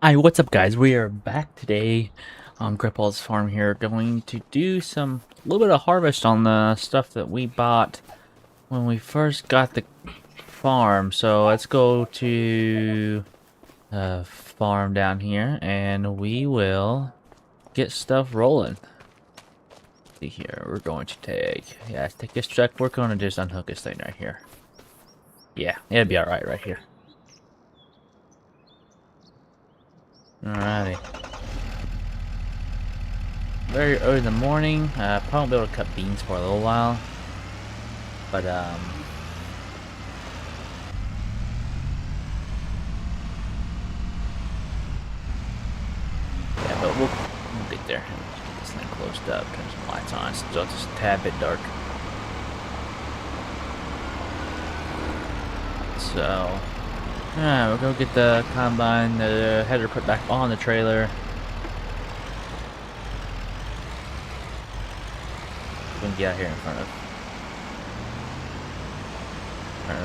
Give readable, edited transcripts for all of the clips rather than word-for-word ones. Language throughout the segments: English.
Hi, what's up guys? We are back today on Grandpa's farm here, going to do a little bit of harvest on the stuff that we bought when we first got the farm. So let's go to the farm down here and we will get stuff rolling. See here, we're going to let's take this truck. We're going to just unhook this thing right here. Yeah, it'll be alright right here. Alrighty. Very early in the morning. Probably won't be able to cut beans for a little while. But, yeah, but we'll get there. Get this thing closed up. Turn some lights on. It's just a tad bit dark. So, alright, we'll go get the combine, the header put back on the trailer. We can get out here in front of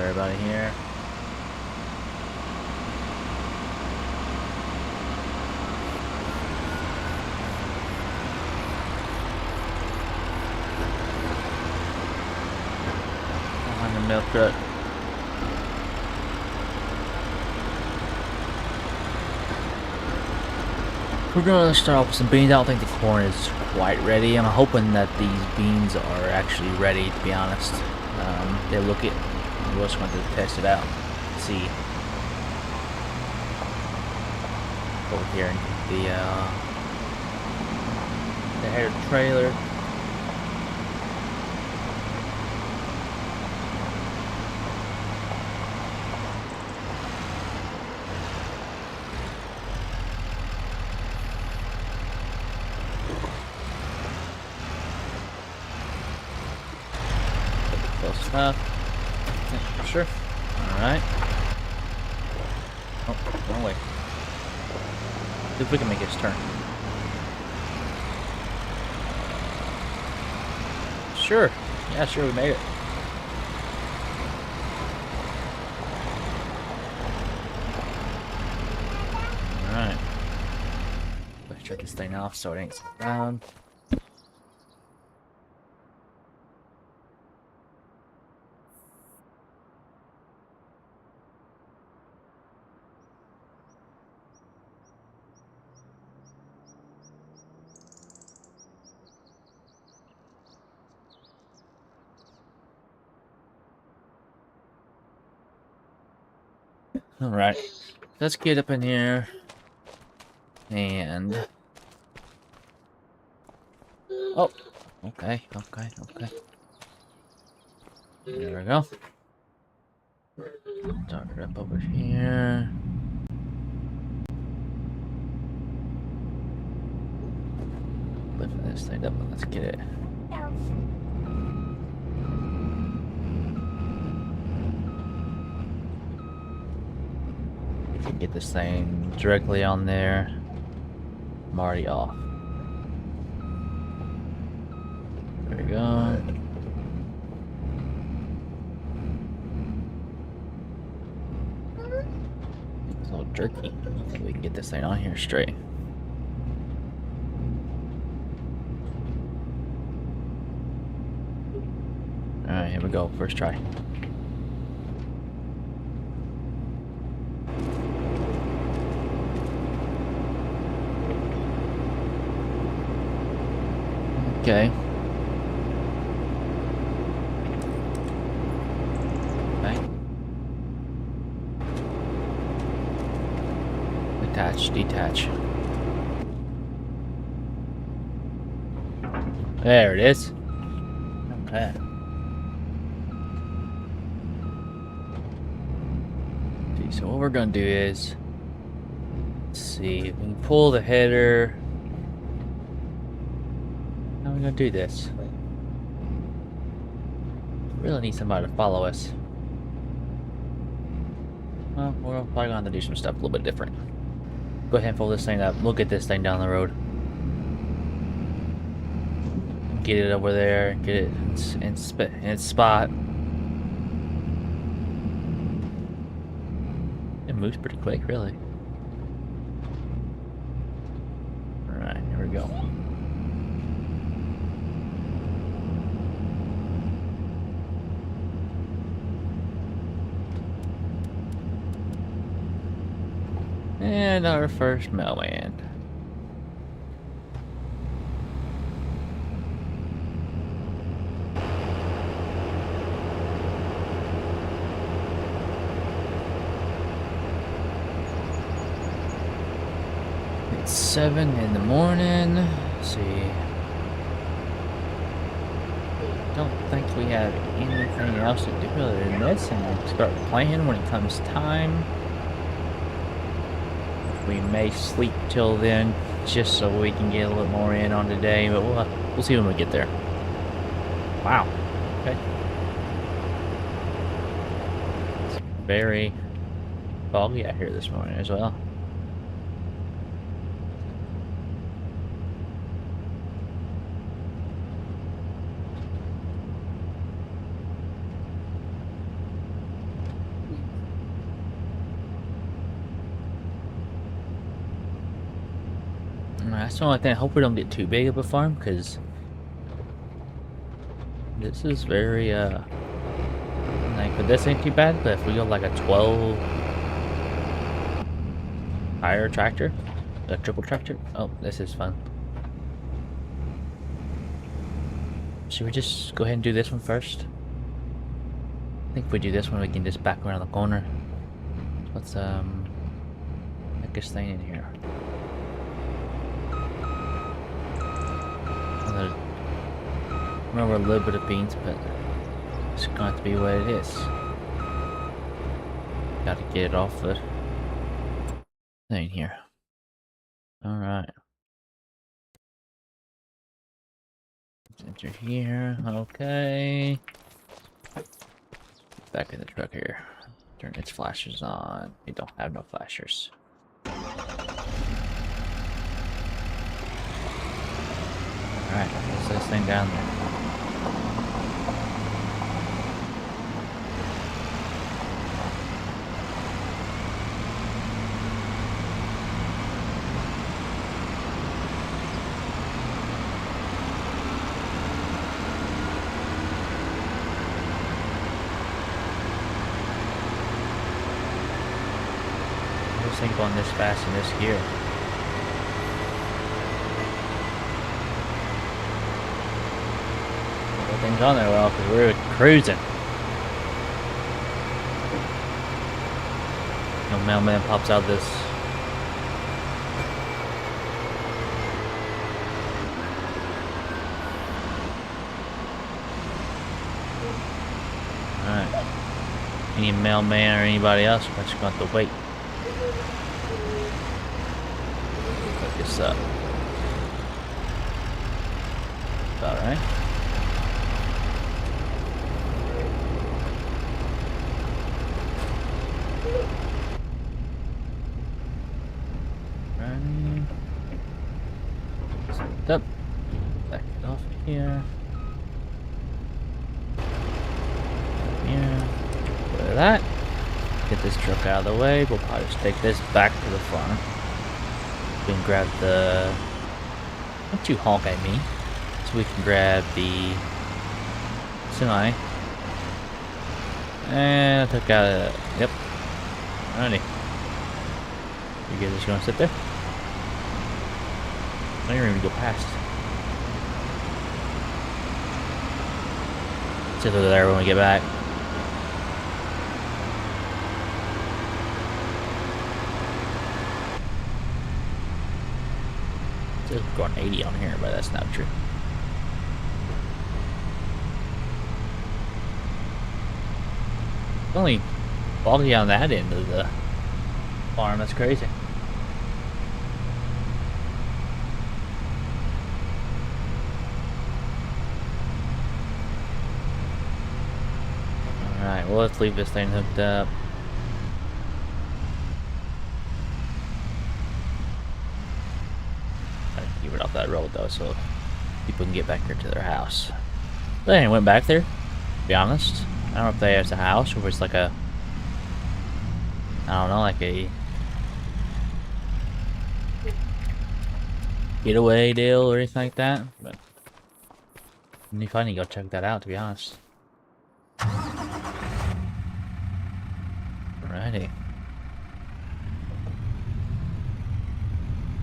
everybody here. Behind the milk truck. We're gonna start off with some beans. I don't think the corn is quite ready. I'm hoping that these beans are actually ready, to be honest. They look it. We're just going to test it out. See. Over here and the header trailer. Close enough. Yeah, sure. Alright. Oh, wrong way. See if we can make this turn. Sure. Yeah, sure, we made it. Alright. Let's shut this thing off so it ain't sitting down. Alright, let's get up in here and oh, okay. There we go. Start it up over here. Lift this thing up and let's get it. Get this thing directly on there. I'm already off. There we go. It's a little jerky. So we can get this thing on here straight. Alright, here we go. First try. Okay. Attach, detach. There it is. Okay. See, so what we're gonna do is, let's see, we can pull the header. How are we gonna do this? Really need somebody to follow us. Well, we're probably gonna have to do some stuff a little bit different. Go ahead and fold this thing up. We'll get this thing down the road. Get it over there. Get it in its spot. It moves pretty quick, really. we go. And our first mailman. It's 7 in the morning. Let's see. Don't think we have anything else to do other than this, and we'll start playing when it comes time. We may sleep till then, just so we can get a little more in on today, but we'll see when we get there. Wow. Okay. It's very foggy out here this morning as well. That's the only thing. I hope we don't get too big of a farm, because this is very, like, but this ain't too bad, but if we go like a 12 tire tractor, a triple tractor, oh, this is fun. Should we just go ahead and do this one first? I think if we do this one, we can just back around the corner. Let's, make this thing in here. Remember a little bit of beans, but it's going to be what it is. Gotta get it off the thing here. Alright. Enter here. Okay. Back in the truck here. Turn its flashers on. We don't have no flashers. Alright, let's set this thing down there. This thing going this fast in this gear. Everything's on there well, because we're cruising. No mailman pops out this. Alright. Any mailman or anybody else, we're just going to have to wait. Hook this up. About right. Up. Back it off here. Here. Look at that. Get this truck out of the way. We'll probably just take this back to the farm. We can grab the... Don't you honk at me. So we can grab the semi. And I took out a... Yep. Alrighty. You guys just gonna sit there? I don't even go past. Sit over there when we get back. It says we're going 80 on here, but that's not true. It's only foggy on that end of the farm. That's crazy. Alright, well, let's leave this thing hooked up. Gotta keep it off that road though, so people can get back here to their house. But anyway, went back there, to be honest. I don't know if they have a house or if it's like a, I don't know, like a getaway deal or anything like that. But I need to go check that out, to be honest. Alrighty.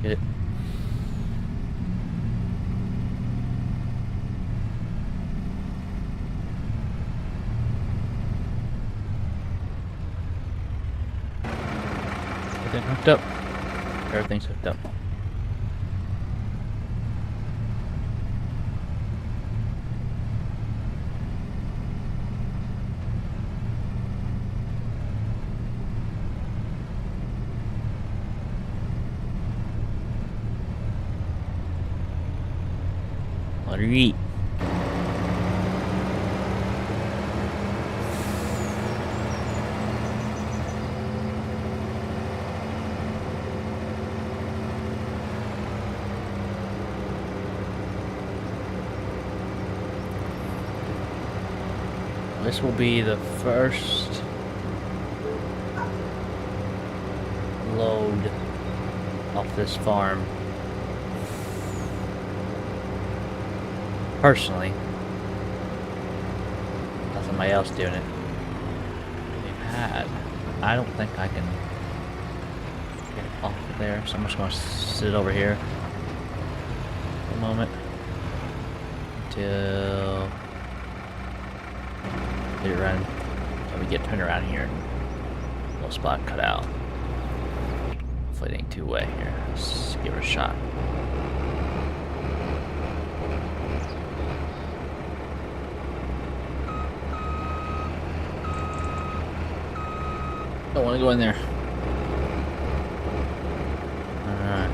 Get it. Everything hooked up. Everything's hooked up. What do you eat? This will be the first load off this farm. Personally, not somebody else doing it. I don't think I can get it off of there, so I'm just going to sit over here for a moment until we get turned around here and a little spot cut out. Hopefully it ain't too wet here. Let's give it a shot. Don't want to go in there. Alright.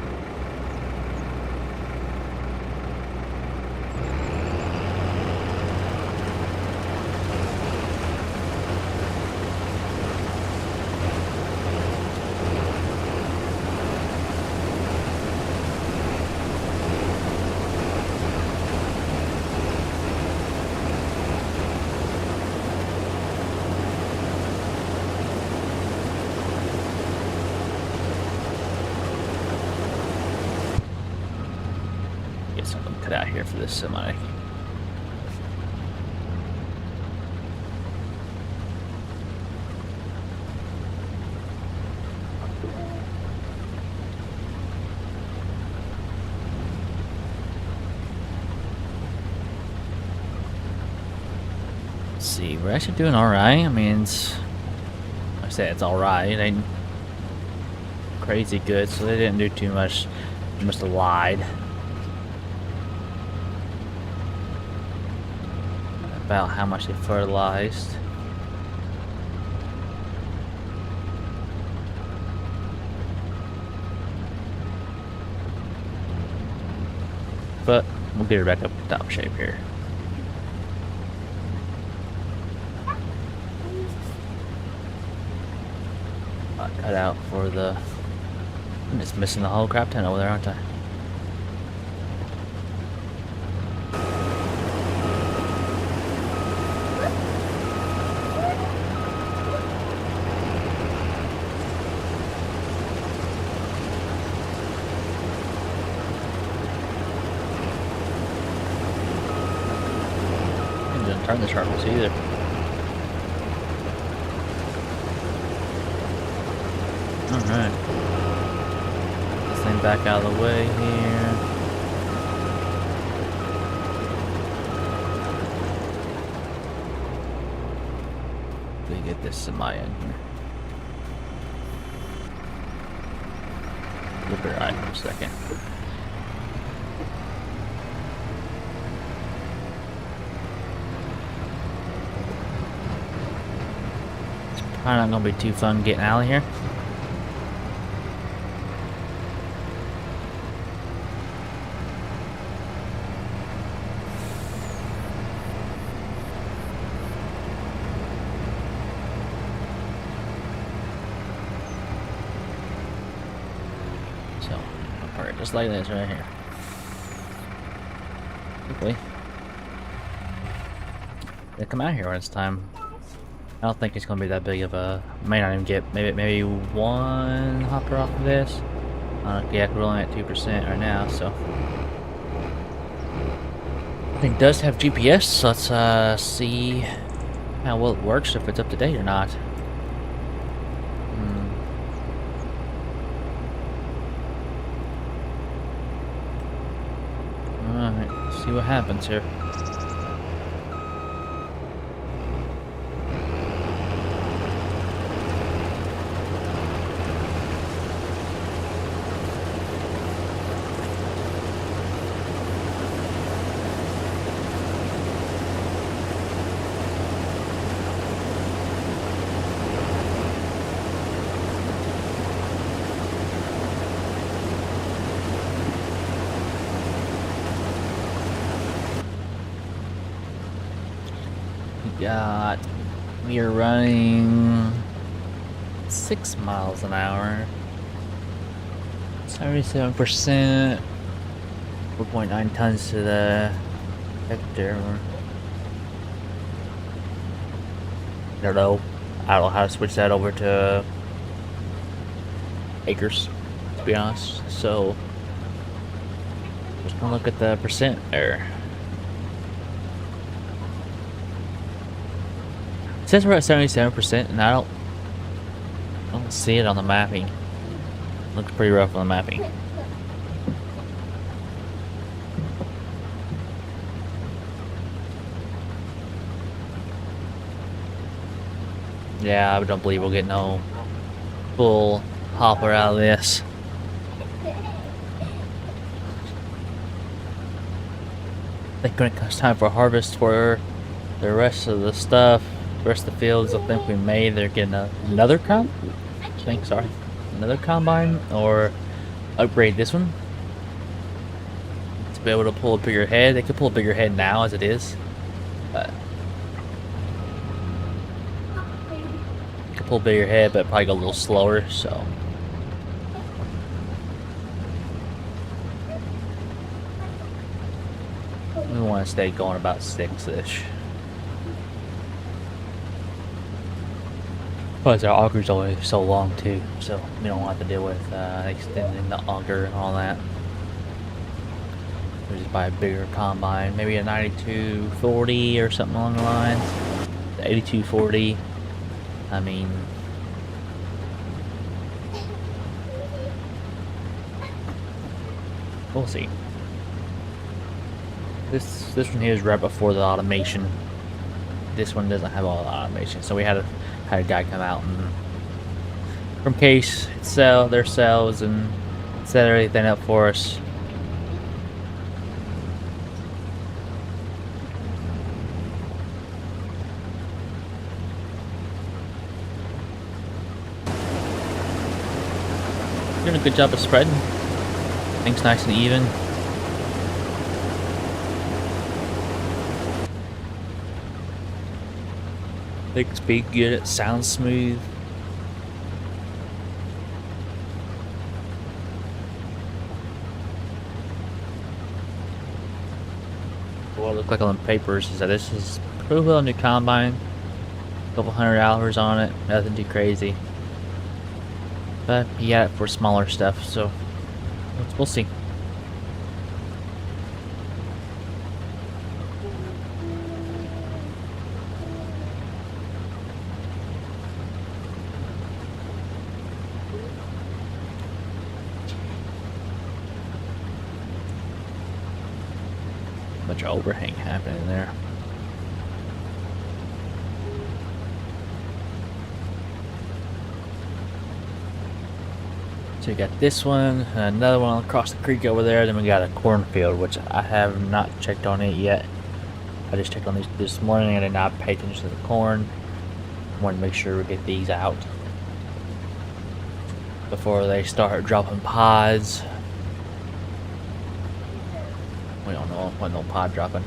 Get something cut out here for this semi. Let's see, we're actually doing alright. I mean, I say it's alright. It ain't crazy good, so they didn't do too much. They must have lied about how much they fertilized. But we'll get her back up to top shape here. Cut out for the... I'm just missing the whole crap tent over there, aren't I? It doesn't turn the sharpness either. Alright. This thing back out of the way here. Let me get this semi in here. We'll be right for a second. It's probably not gonna be too fun getting out of here. So, I'll park it just like this right here. Hopefully, they come out here when it's time. I don't think it's gonna be that big of a. May not even get maybe one hopper off of this. Yeah, we're only at 2% right now, so. It does have GPS, so let's see how well it works, if it's up to date or not. Alright, see what happens here. We are running 6 miles an hour, 77%, 4.9 tons to the hectare. I don't know how to switch that over to acres, to be honest. So just gonna look at the percent there. It says we're at 77%, and I don't see it on the mapping. Looks pretty rough on the mapping. Yeah, I don't believe we'll get no full hopper out of this. I think when it comes time for harvest for the rest of the stuff, the rest of the fields, I think we may either get another another combine, or upgrade this one to be able to pull a bigger head. They could pull a bigger head now as it is, but could pull a bigger head, but probably go a little slower. So we want to stay going about 6-ish. Plus, our auger's only so long too, so we don't have to deal with extending the auger and all that. We just buy a bigger combine, maybe a 9240 or something along the lines. The 8240. I mean, we'll see. This one here is right before the automation. This one doesn't have all the automation, so we had a guy come out and from case sell their cells and set everything up for us. Doing a good job of spreading. Things nice and even. Things be good, it sounds smooth. What it looked like on the papers is that this is pretty well a new combine. A couple hundred hours on it, nothing too crazy. But you got it for smaller stuff, so we'll see. Bunch of overhang happening there. So we got this one, another one across the creek over there, then we got a cornfield, which I have not checked on it yet. I just checked on these this morning and I did not pay attention to the corn. I wanted to make sure we get these out before they start dropping pods. We don't know when no pod dropping.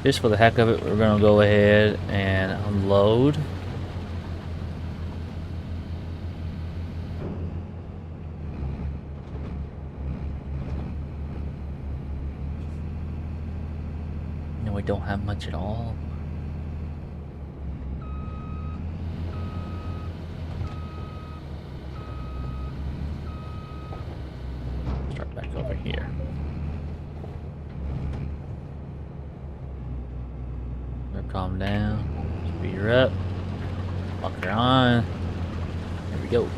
Just for the heck of it, we're gonna go ahead and unload. No, we don't have much at all. over here. Calm down. Speed her up. Lock her on. There we go.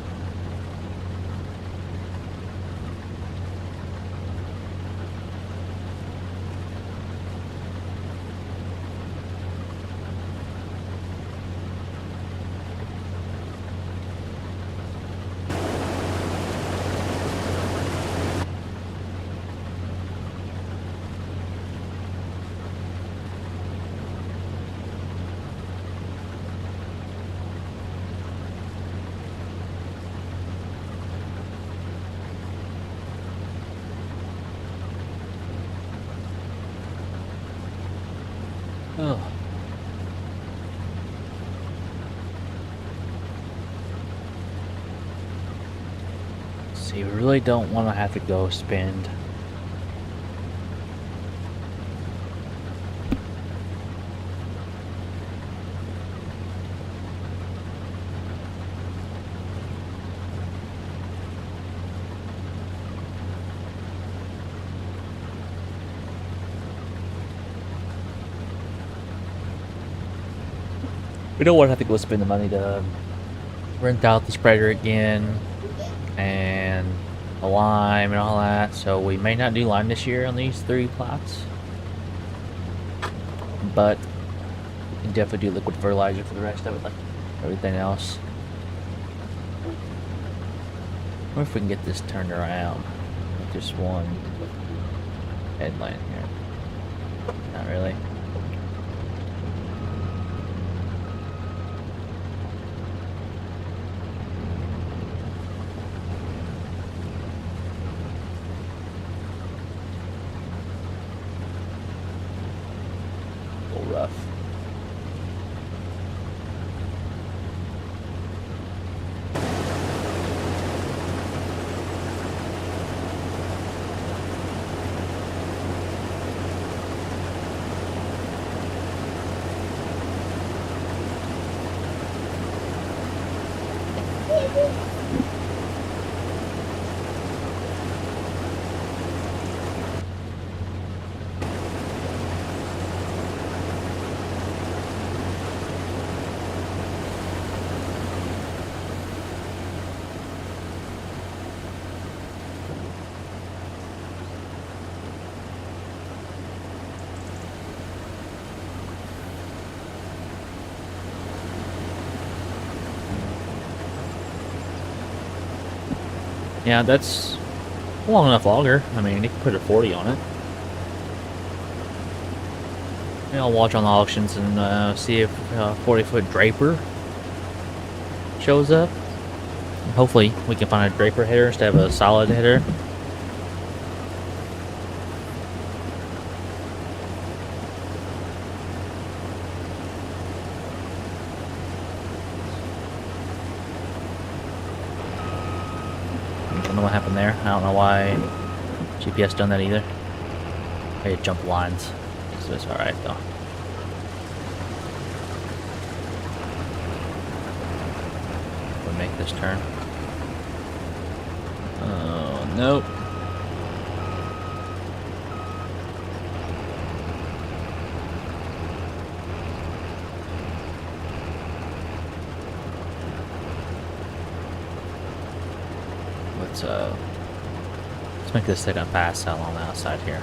Oh. So you really don't want to have to go spend we don't want to have to go spend the money to rent out the spreader again and the lime and all that, so we may not do lime this year on these 3 plots, but we can definitely do liquid fertilizer for the rest of it, like everything else. What if we can get this turned around with just one headline here? Not really. Rough. Yeah, that's a long enough auger. I mean, you can put a 40 on it. Maybe I'll watch on the auctions and see if 40-foot Draper shows up. Hopefully, we can find a Draper header instead of a solid header. I don't know what happened there. I don't know why GPS done that either. I had jump lines, so it's alright though. We'll make this turn. Oh, nope. Let's make this second pass out on the outside here.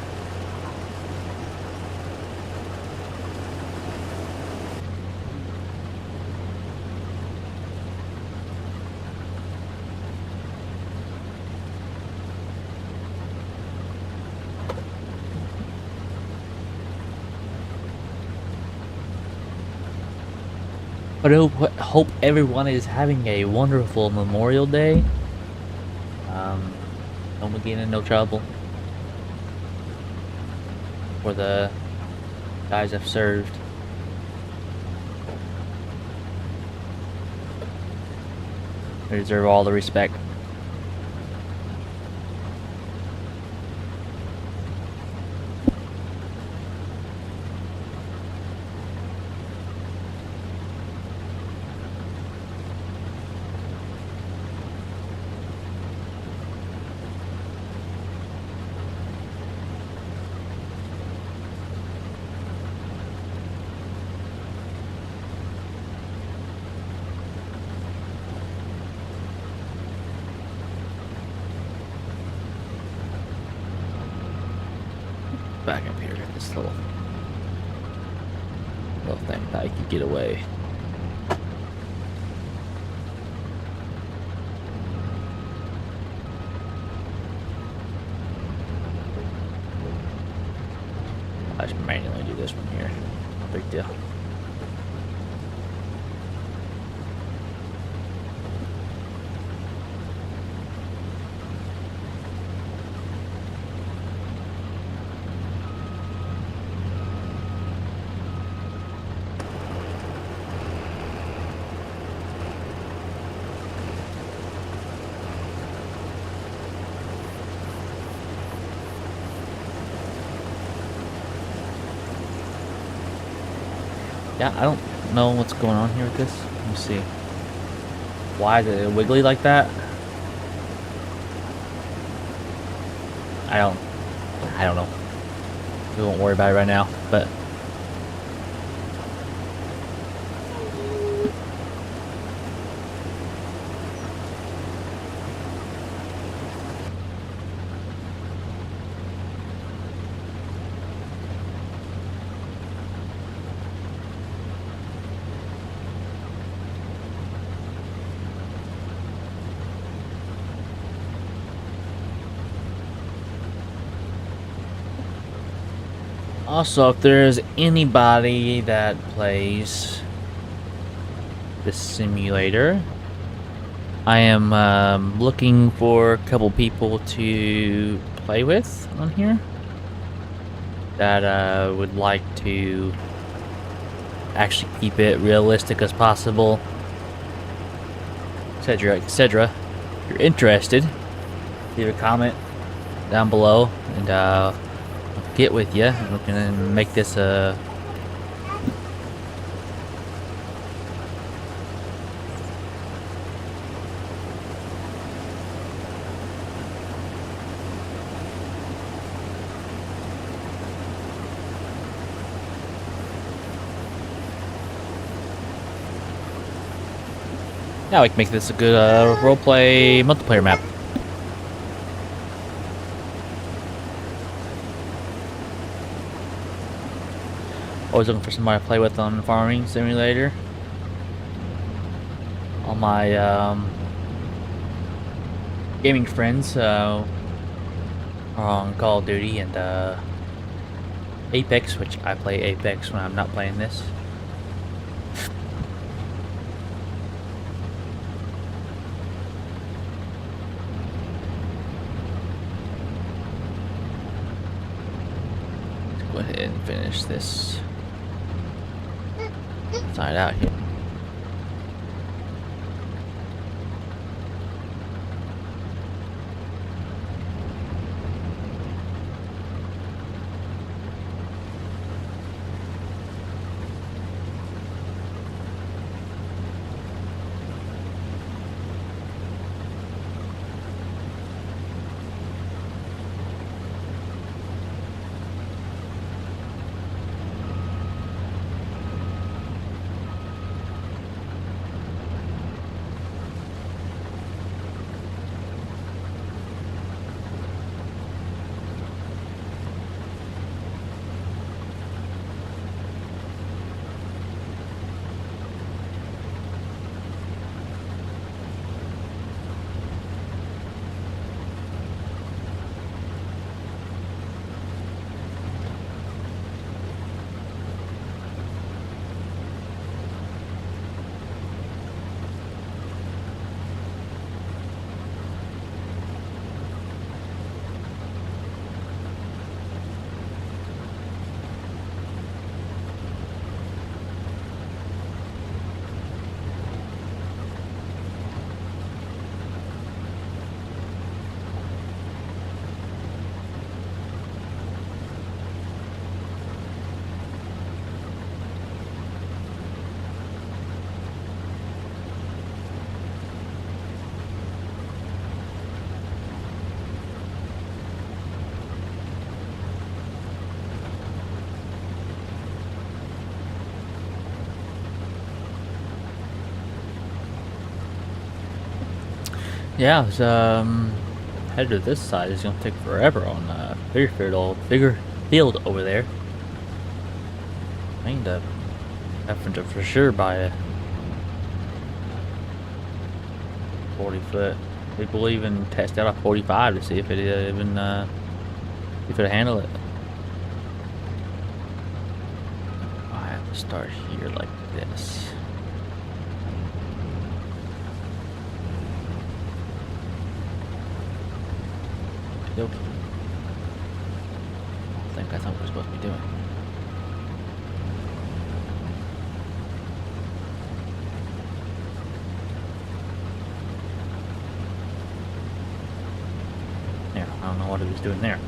But I hope everyone is having a wonderful Memorial Day. Don't get in no trouble for the guys I've served. They deserve all the respect. back up here. Get this little thing that I can get away. I just manually do this one here. No big deal. Yeah, I don't know what's going on here with this. Let me see. Why is it wiggly like that? I don't know. We won't worry about it right now, but also, if there's anybody that plays this simulator, I am looking for a couple people to play with on here that would like to actually keep it realistic as possible, etc., etc. If you're interested, leave a comment down below and I'll get with you and we can make this a yeah, we can make this a good roleplay multiplayer map. Always looking for somebody to play with on Farming Simulator. All my gaming friends are on Call of Duty and Apex, which I play Apex when I'm not playing this. Let's go ahead and finish this side out here. Yeah, I was headed to this side. It's gonna take forever on bigger field, bigger field over there. I need to have to for sure buy a 40-foot. We'll even test out a 45 to see if it even if it'll handle it. I have to start here like this. Okay. I think that's what we're supposed to be doing. Yeah, I don't know what he was doing there.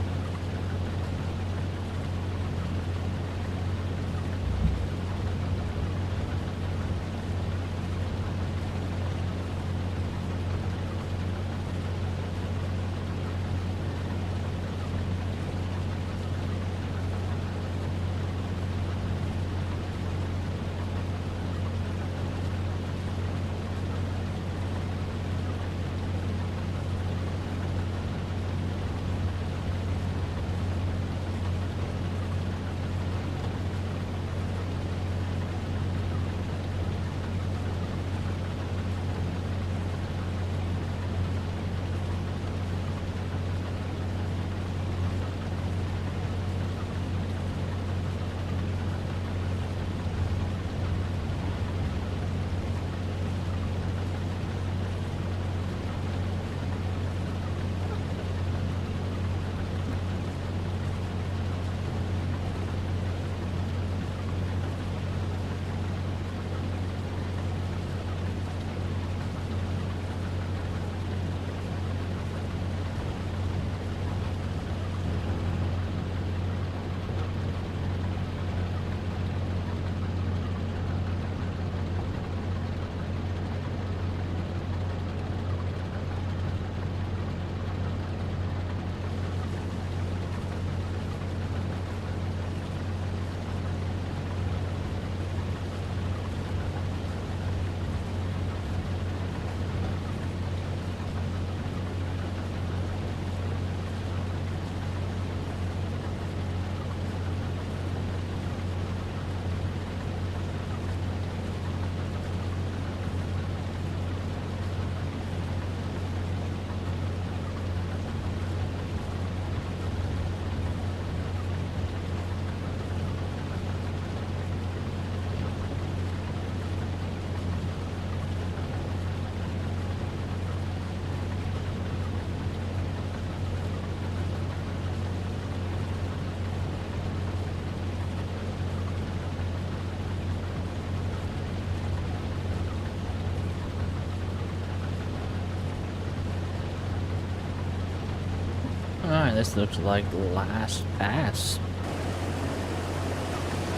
Alright, this looks like the last pass.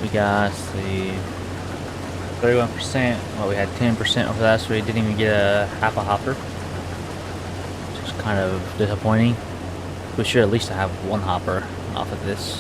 We got the 31%. Well, we had 10% of that, so we didn't even get a half a hopper. Which is kind of disappointing. We should at least have one hopper off of this.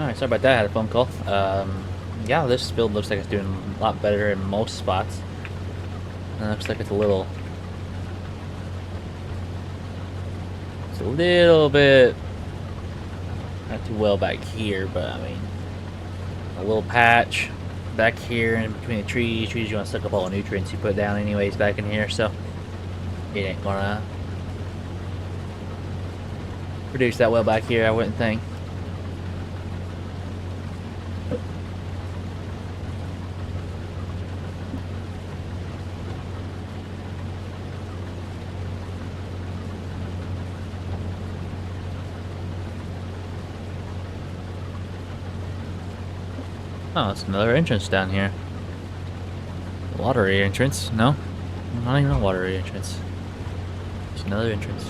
Alright, sorry about that. I had a phone call. Yeah, this build looks like it's doing a lot better in most spots. Looks like it's a little bit not too well back here, but I mean, a little patch back here in between the trees. Trees, you want to suck up all the nutrients you put down anyways back in here, so it ain't gonna produce that well back here, I wouldn't think. Oh, it's another entrance down here. Watery entrance? No, not even a watery entrance. It's another entrance.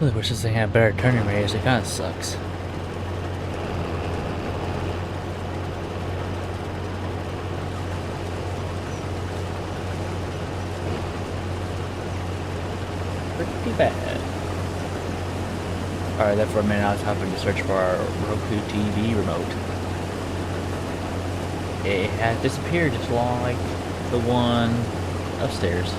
Really wish this thing had better turning radius. It kind of sucks. Pretty bad. Alright, there for a minute I was having to search for our Roku TV remote. It had disappeared just like the one upstairs.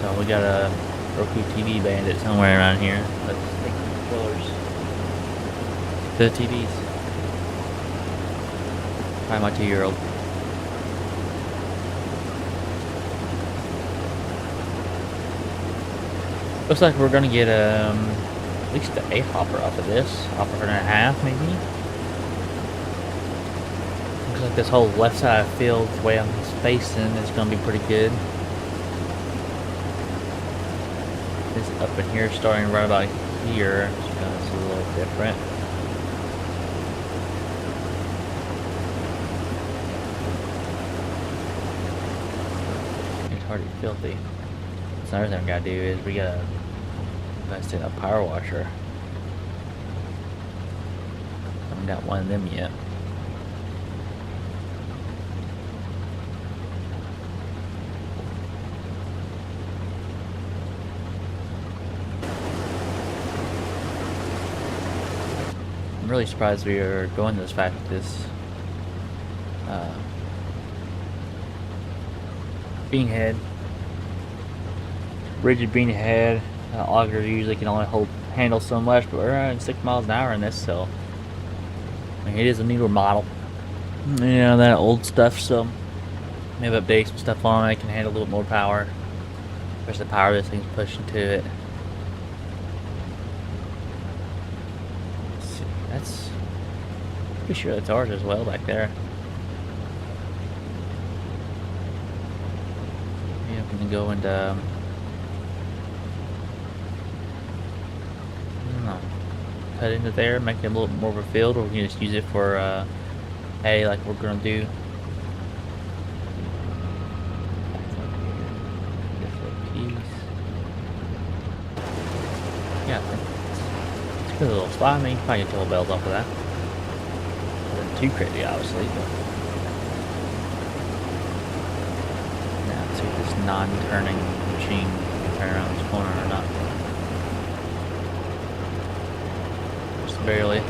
So we got a Roku TV bandit somewhere around here. Let's take the controllers to the TVs. Hi, my 2-year-old. Looks like we're gonna get at least the 8 hopper off of this, hopper and a half maybe. Looks like this whole left side of the field, the way I'm facing, is gonna be pretty good. This up in here, starting right about here, it's gonna be a little different. It's hardly filthy. So another thing we gotta do is we gotta invest in a power washer. I haven't got one of them yet. I'm really surprised we are going this fast with this bean head. Rigid bean head. Augers usually can only handle so much, but we're running 6 miles an hour in this, so I mean, it is a newer model. You know, that old stuff, so maybe update some stuff on it. It can handle a little more power. Especially the power this thing's pushing to it. Let's see, that's pretty sure that's ours as well back there. Yeah, we can go into cut into there, make it a little more of a field, or we can just use it for hay like we're gonna do. This little piece. Yeah, it's a good little spot. I mean, you can probably get toll bells off of that. Nothing too crazy, obviously, but now let's see if this non-turning machine can turn around this corner or not. Barely.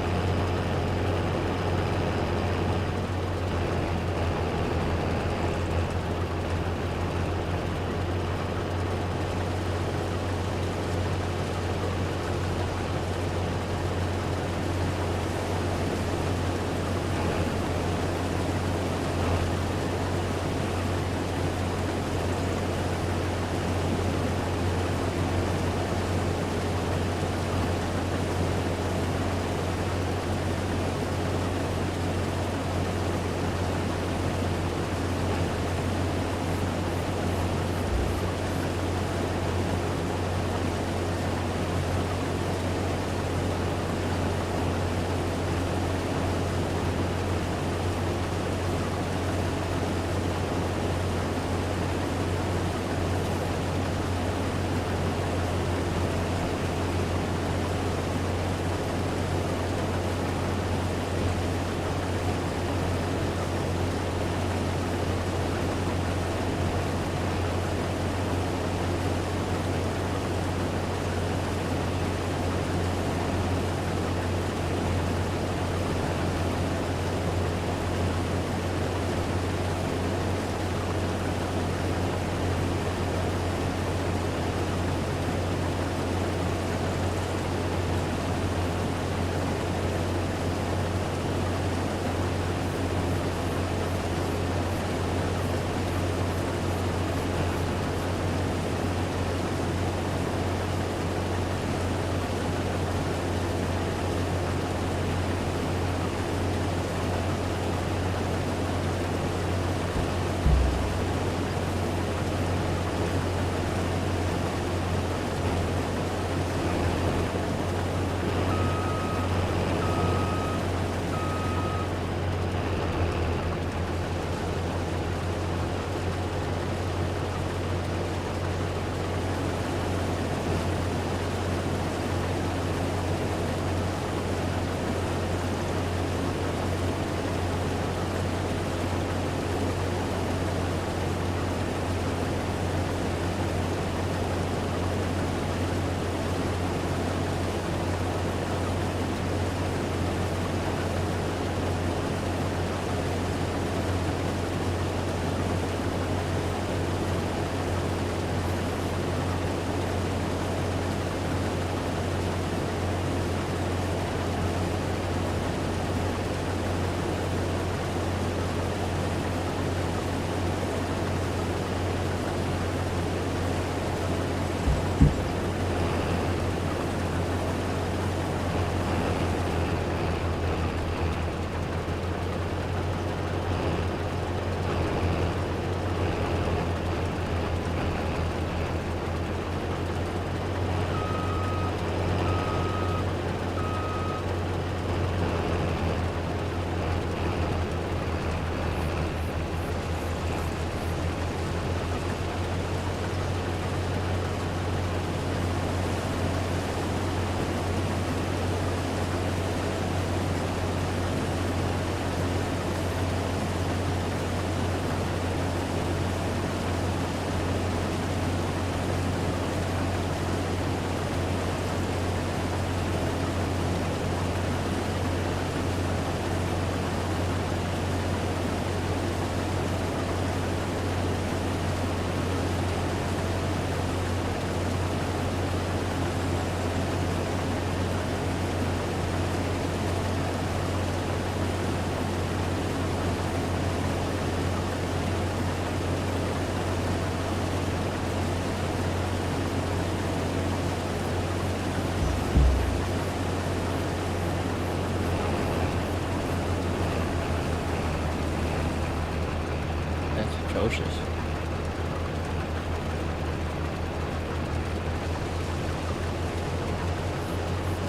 atrocious.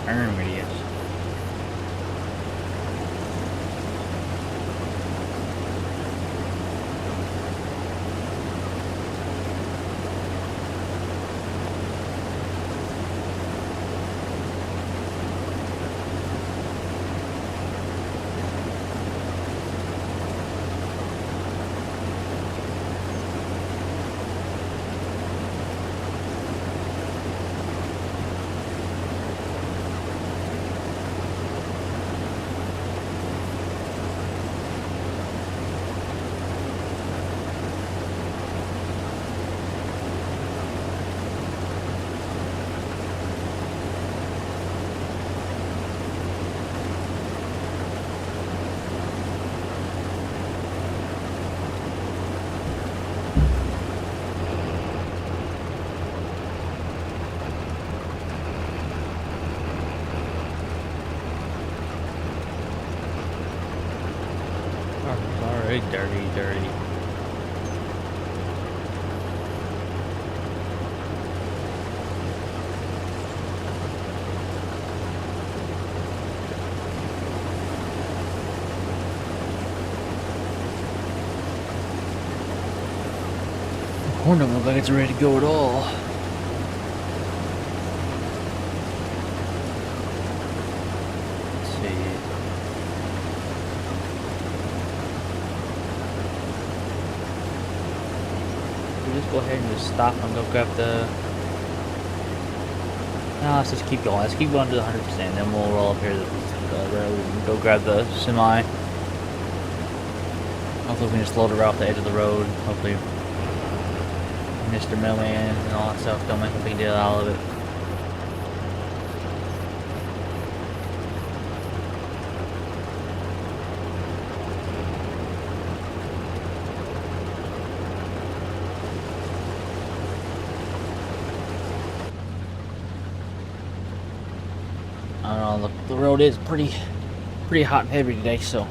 Turn radius. Sorry, dirty. The corn don't look like it's ready to go at all. Just go ahead and just stop and go grab the... No, let's just keep going. Let's keep going to the 100%. Then we'll roll up here to the road and go grab the semi. Hopefully we can just load it right off the edge of the road. Hopefully Mr. Millman and all that stuff don't make a big deal out of it. I don't know, the road is pretty hot and heavy today, so.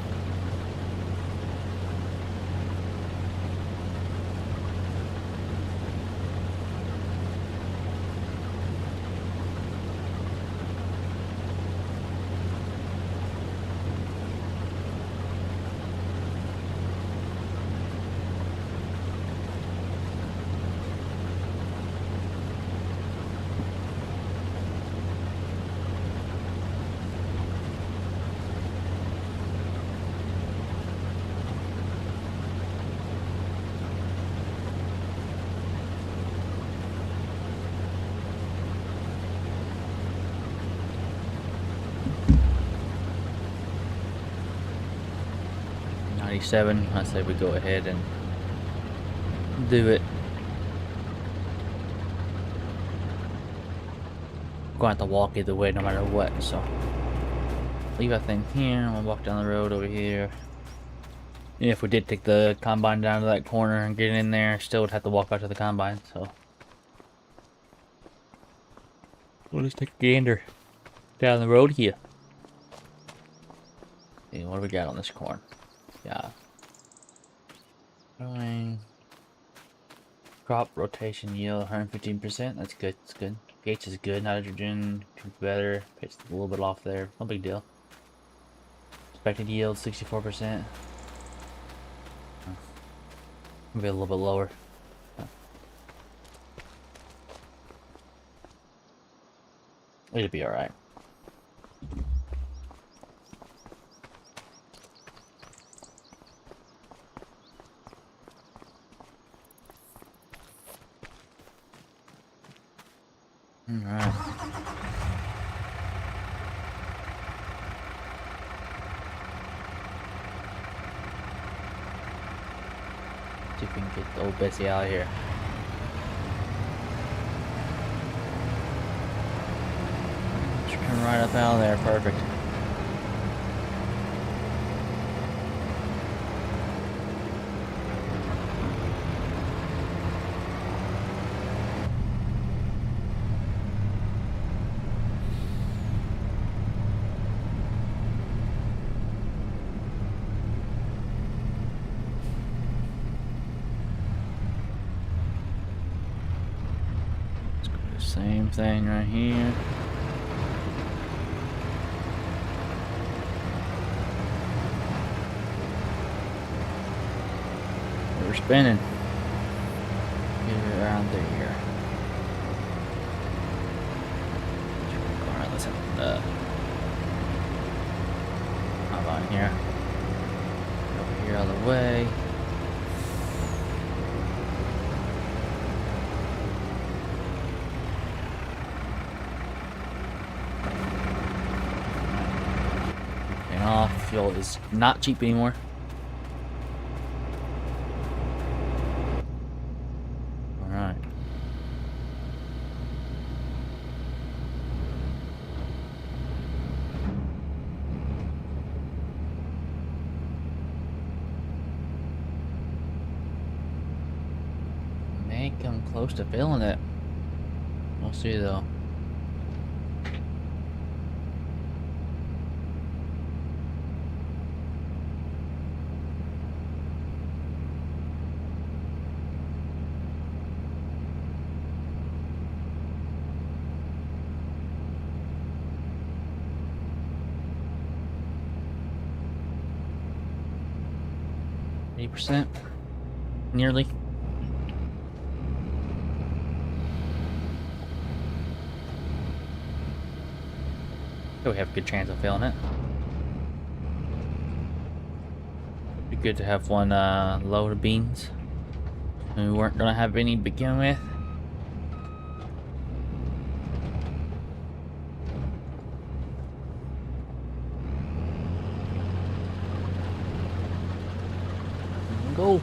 I say we go ahead and do it. We're going to have to walk either way no matter what, so leave that thing here and we'll walk down the road over here. And if we did take the combine down to that corner and get in there, still would have to walk out to the combine, so we'll just take a gander down the road here. See, what do we got on this corn? Yeah. Crop rotation yield 115%. That's good. That's good. pH is good. Nitrogen could be better. pH is a little bit off there. No big deal. Expected yield 64%. Maybe a little bit lower. It'll be alright. Alright. See if we can get the old Bessie out of here. Just turn right up out of there, perfect. Same thing right here. We're spinning. Get it around there. Alright, let's have how about here? Over here all the way. And off. Fuel is not cheap anymore. Alright. May come close to filling it. We'll see though. %, nearly. So we have a good chance of filling it. Be good to have one load of beans. And we weren't gonna have any to begin with. Go.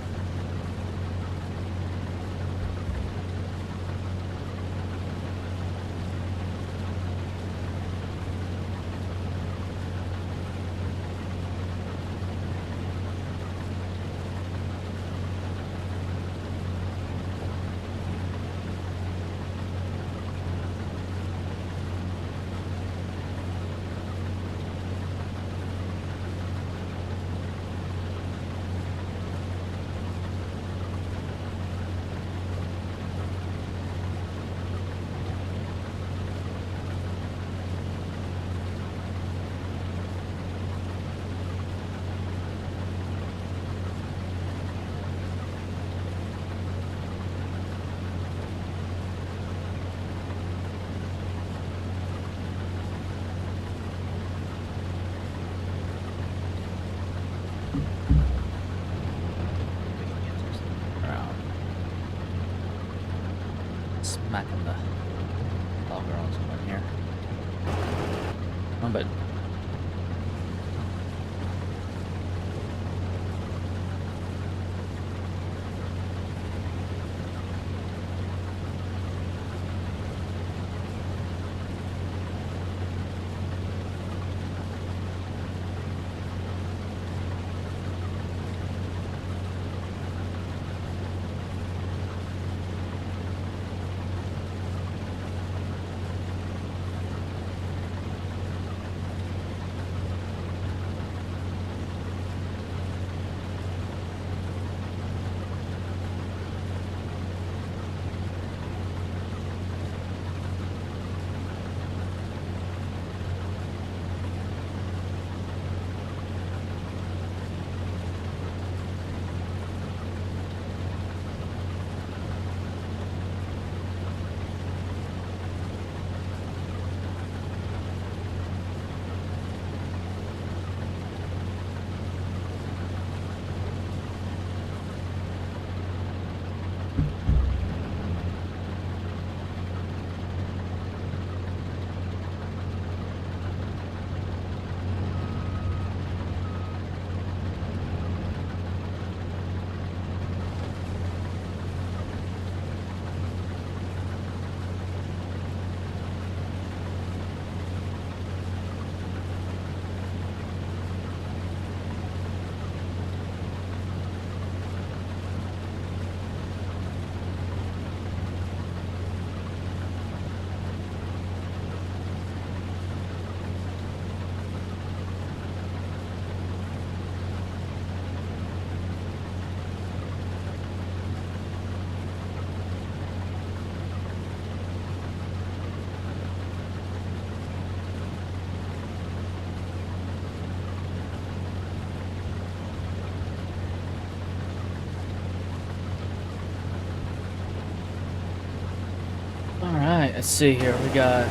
Let's see here. We got.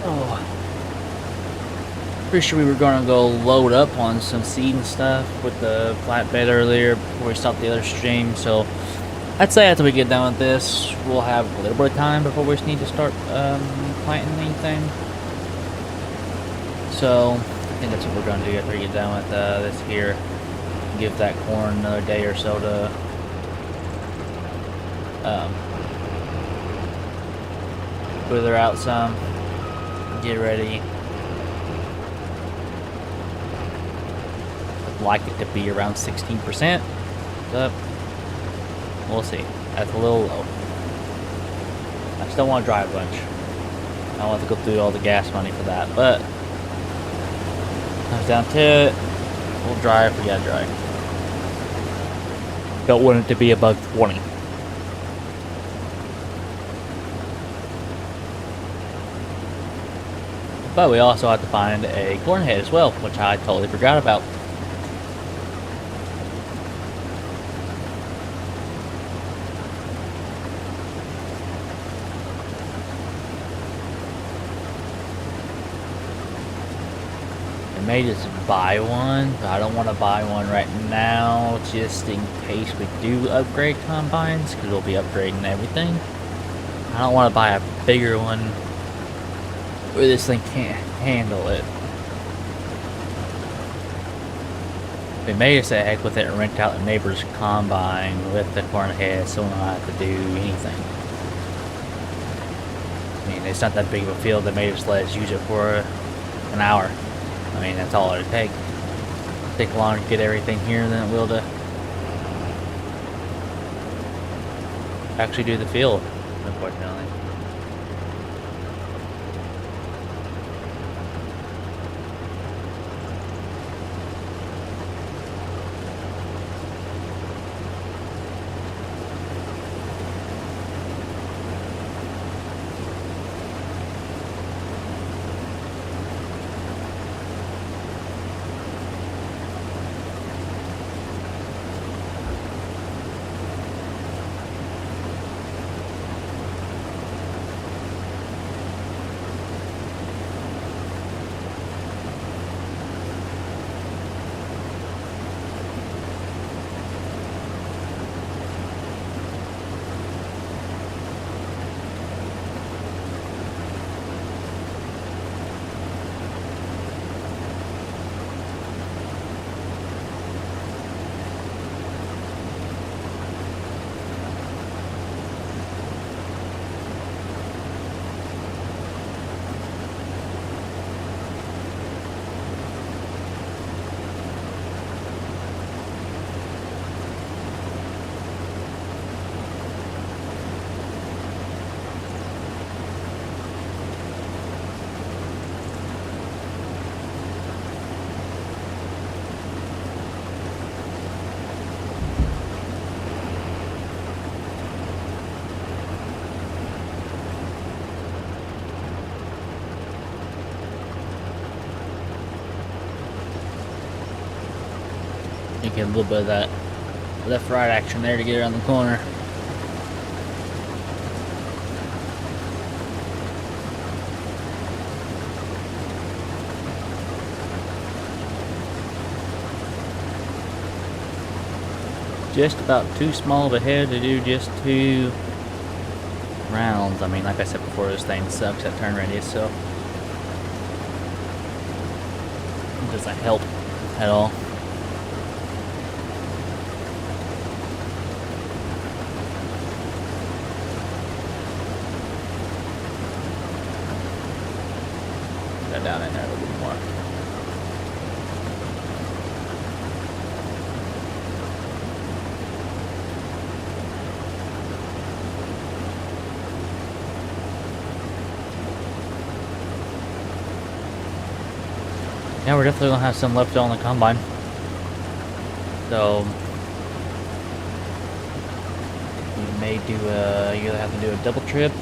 Oh. Pretty sure we were gonna go load up on some seed and stuff with the flatbed earlier before we stopped the other stream. So I'd say after we get done with this, we'll have a little bit of time before we need to start planting anything. So I think that's what we're gonna do after we get done with this here. Give that corn another day or so to wither out some, get ready. I'd like it to be around 16%, but we'll see. That's a little low. I just don't want to drive a bunch. I don't want to go through all the gas money for that, but comes down to it, we'll drive if we gotta drive. Don't want it to be above 20. But we also have to find a corn head as well, which I totally forgot about. I may just buy one, but I don't want to buy one right now, just in case we do upgrade combines, because we'll be upgrading everything. I don't want to buy a bigger one where this thing can't handle it. We may just say heck with it and rent out the neighbor's combine with the corn head so we don't have to do anything. I mean, it's not that big of a field. They may just let us use it for an hour. I mean, that's all it'll take. It'll take longer to get everything here than it will to actually do the field, unfortunately. You get a little bit of that left-right action there to get around the corner. Just about too small of a head to do just 2 rounds. I mean, like I said before, this thing sucks at turn radius, so it doesn't help at all. Go down in there a little bit more. Yeah, we're definitely gonna have some left on the combine. So we may do you either have to do a double trip,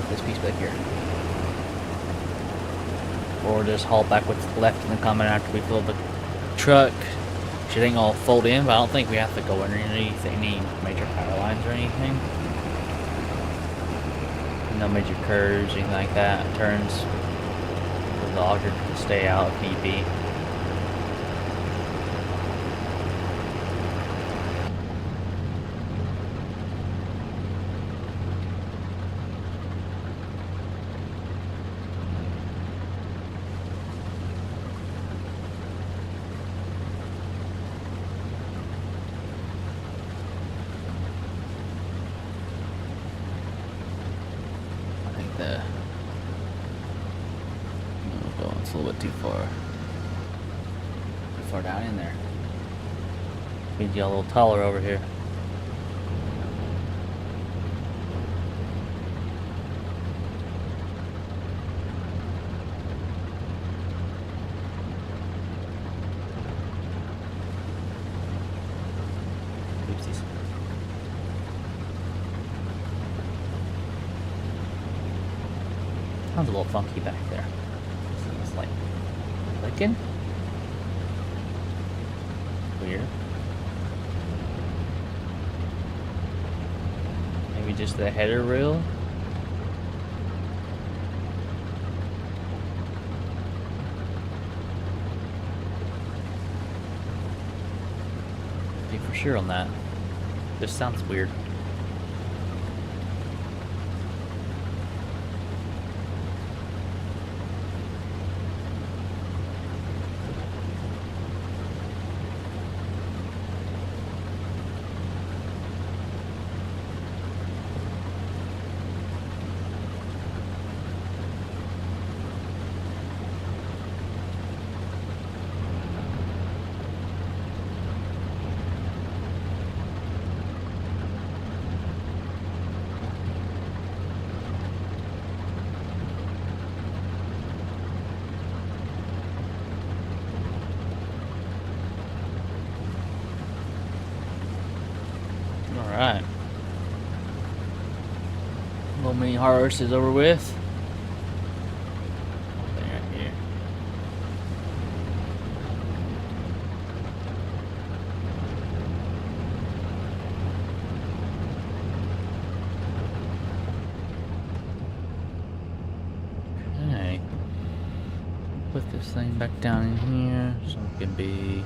this piece back here, or just haul back what's left in the combine after we fill the truck. It ain't all fold in, but I don't think we have to go underneath any major power lines or anything. No major curves, anything like that. Turns for the auger to stay out if need be. It's a little bit too far down in there. Need you a little taller over here. Oopsies. Sounds a little funky back there. It's like clicking. Weird. Maybe just the header reel. Be for sure on that. This sounds weird. Alright. Little mini harvest is over with. Right here. Okay. Put this thing back down in here so it can be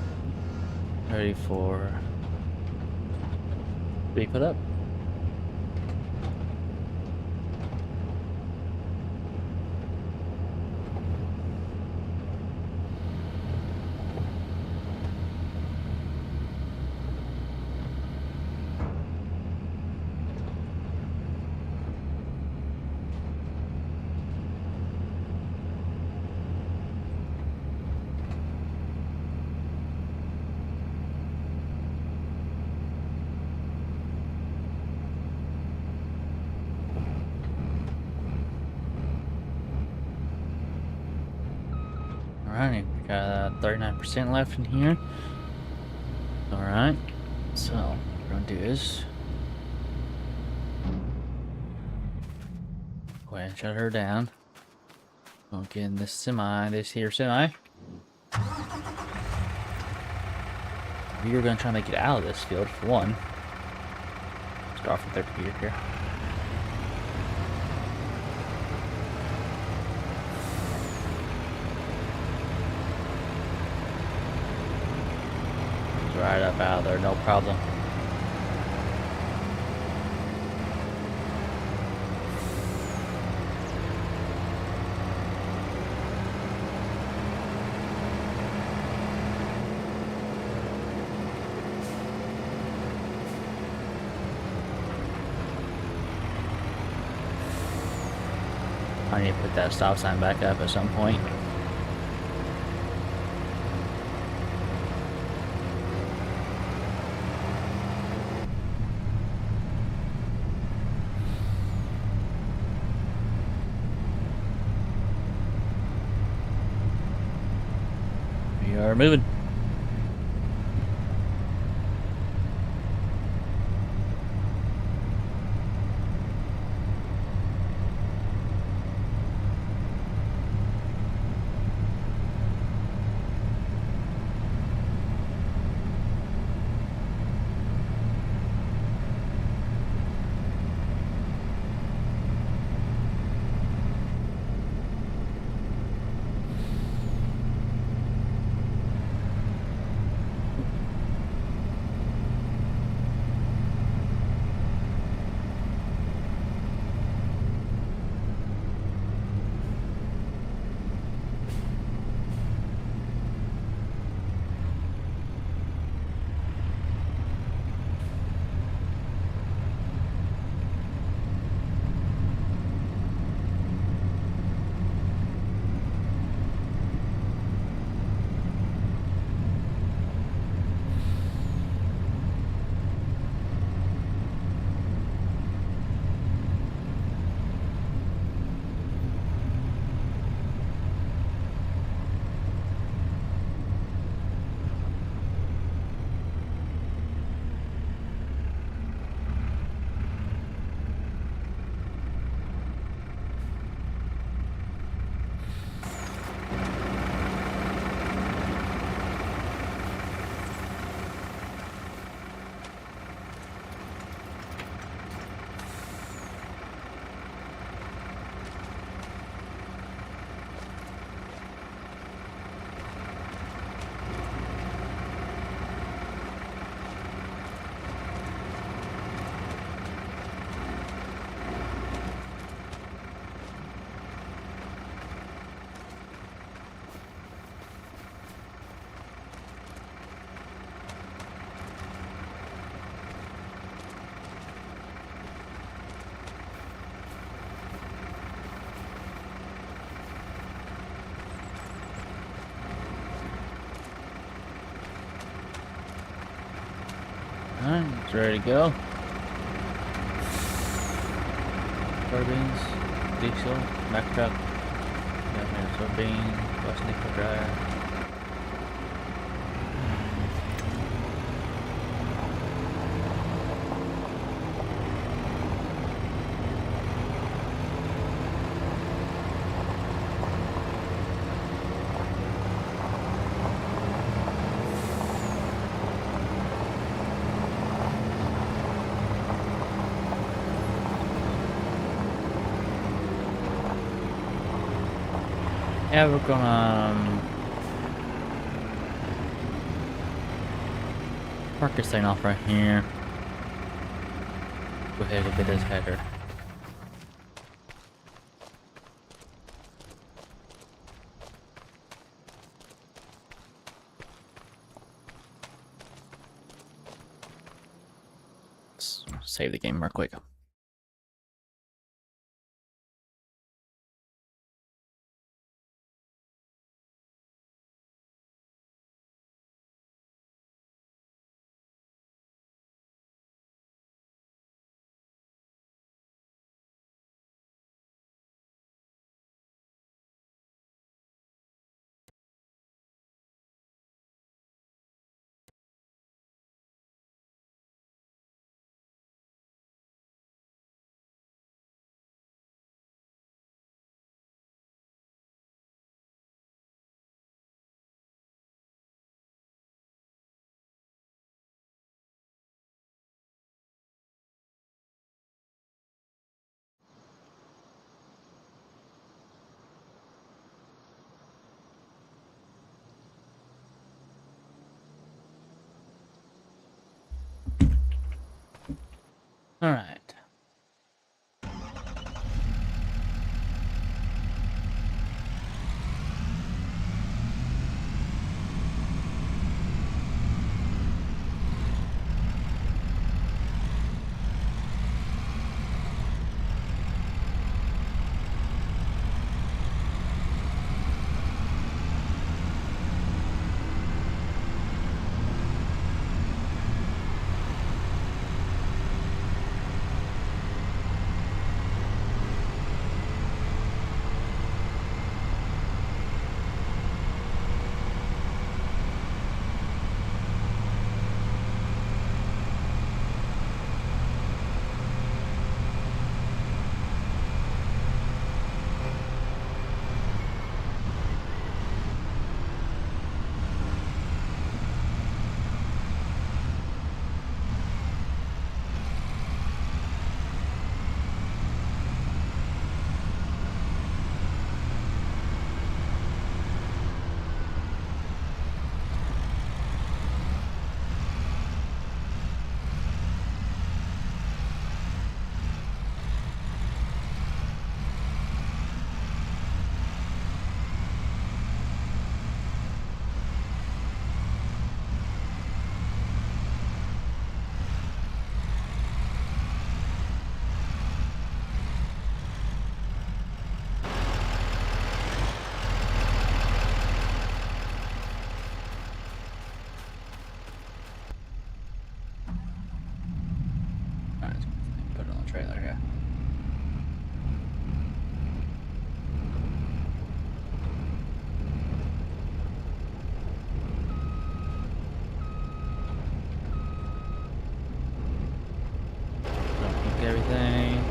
ready for be put up. Alright, we got 39% left in here. Alright, so what we're gonna do is go ahead and shut her down. We'll get in this here semi. We were gonna try and make it out of this field for one. Start from 30 feet here. Right up out of there, no problem. I need to put that stop sign back up at some point. We are moving. Alright, it's ready to go. Soybeans, diesel, Mack truck, down here, soybean, plus nickel dryer. Yeah, we're gonna park this thing off right here. Go ahead and get this header. Let's save the game real quick. All right. All right, put it on the trailer here. Don't keep everything.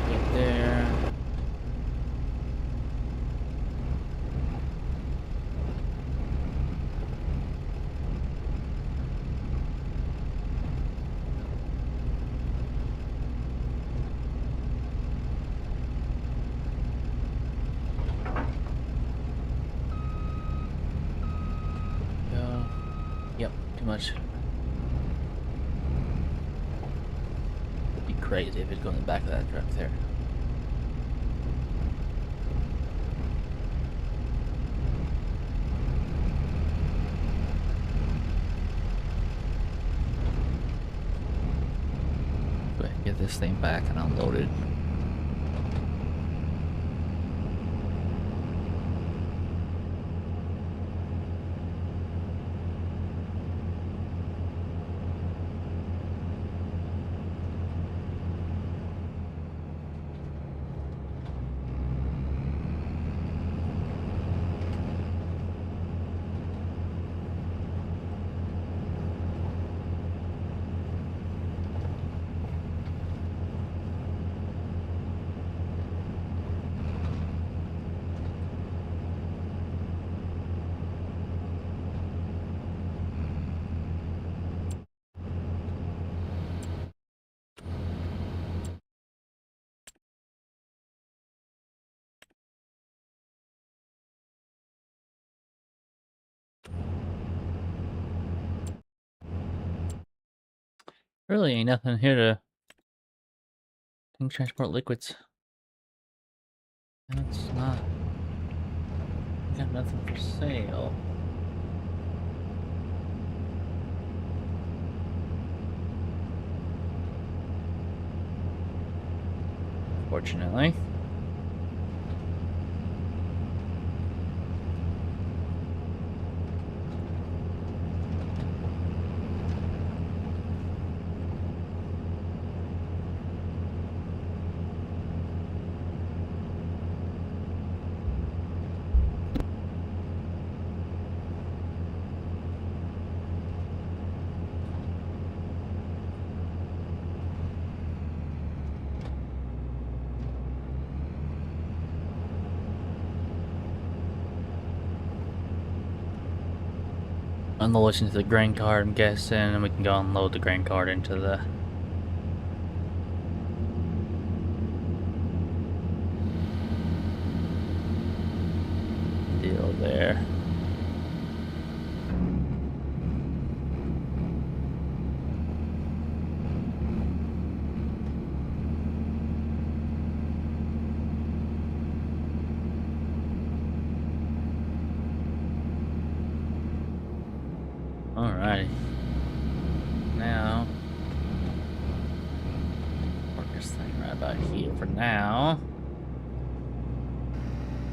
Get there. Go. Yep, too much. It'd be crazy if it's going in the back of that truck there. Go ahead and get this thing back and unload it. Really ain't nothing here to transport liquids. That's not... got nothing for sale. Fortunately. Unload into the grain cart, I'm guessing, and we can go unload the grain cart into the deal there. Alrighty. Now, park this thing right about here for now.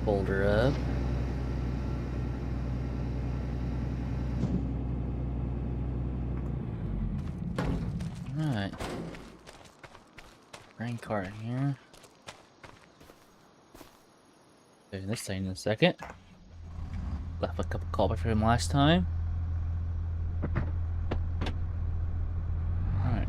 Fold her up. Alright. Grain cart in here. Doing this thing in a second. Left a couple callbacks for him last time. Alright.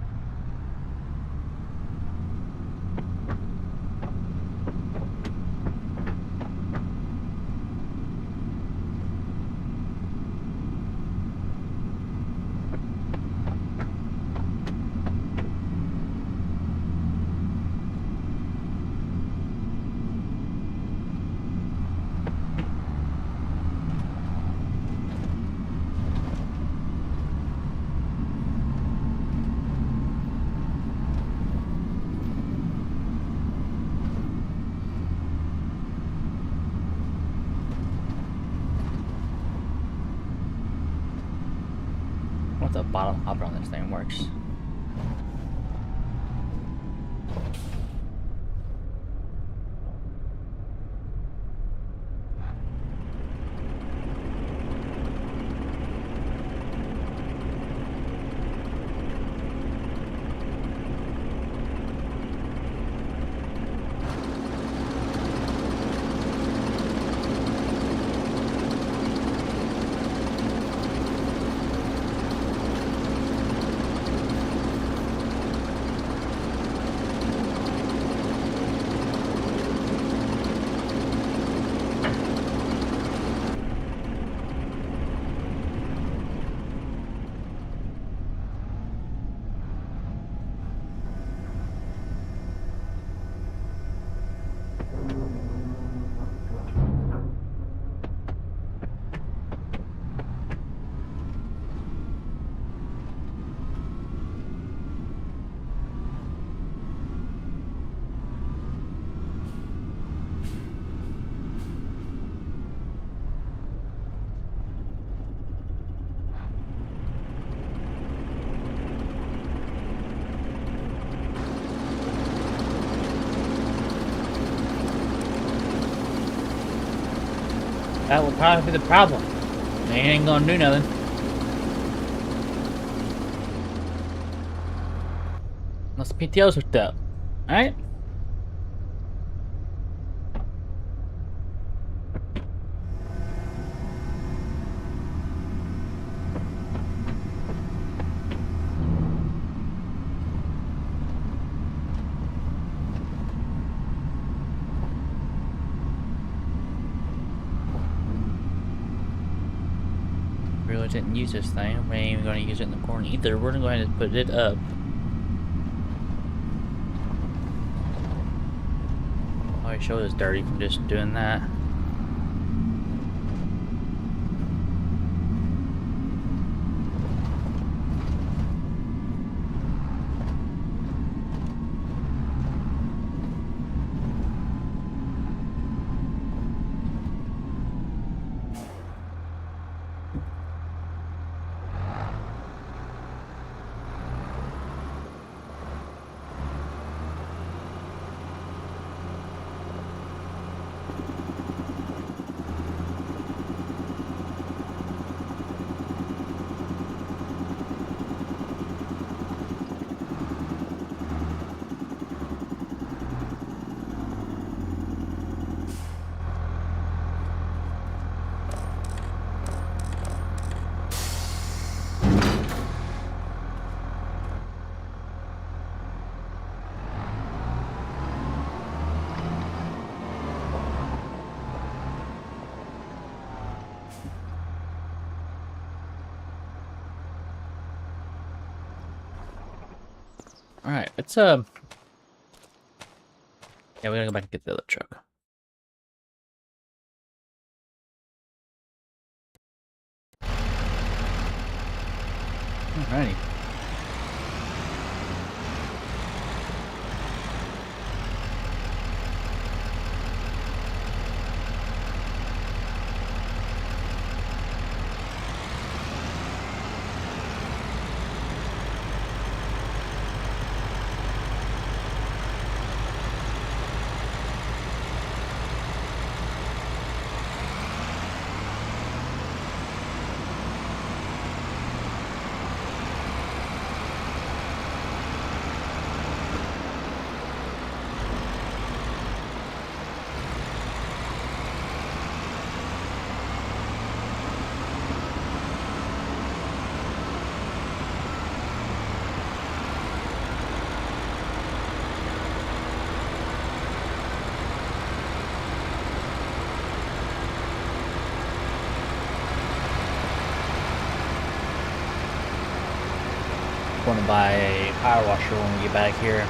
What the bottom hopper on this thing works. That will probably be the problem. They ain't gonna do nothing. Unless the PTO's hooked up. Alright? Really didn't use this thing. We ain't even gonna use it in the corner either. We're gonna go ahead and put it up. Probably show it's dirty from just doing that. Alright, let's yeah, we gotta go back and get the other truck. Alrighty. Going to buy a power washer when we get back here.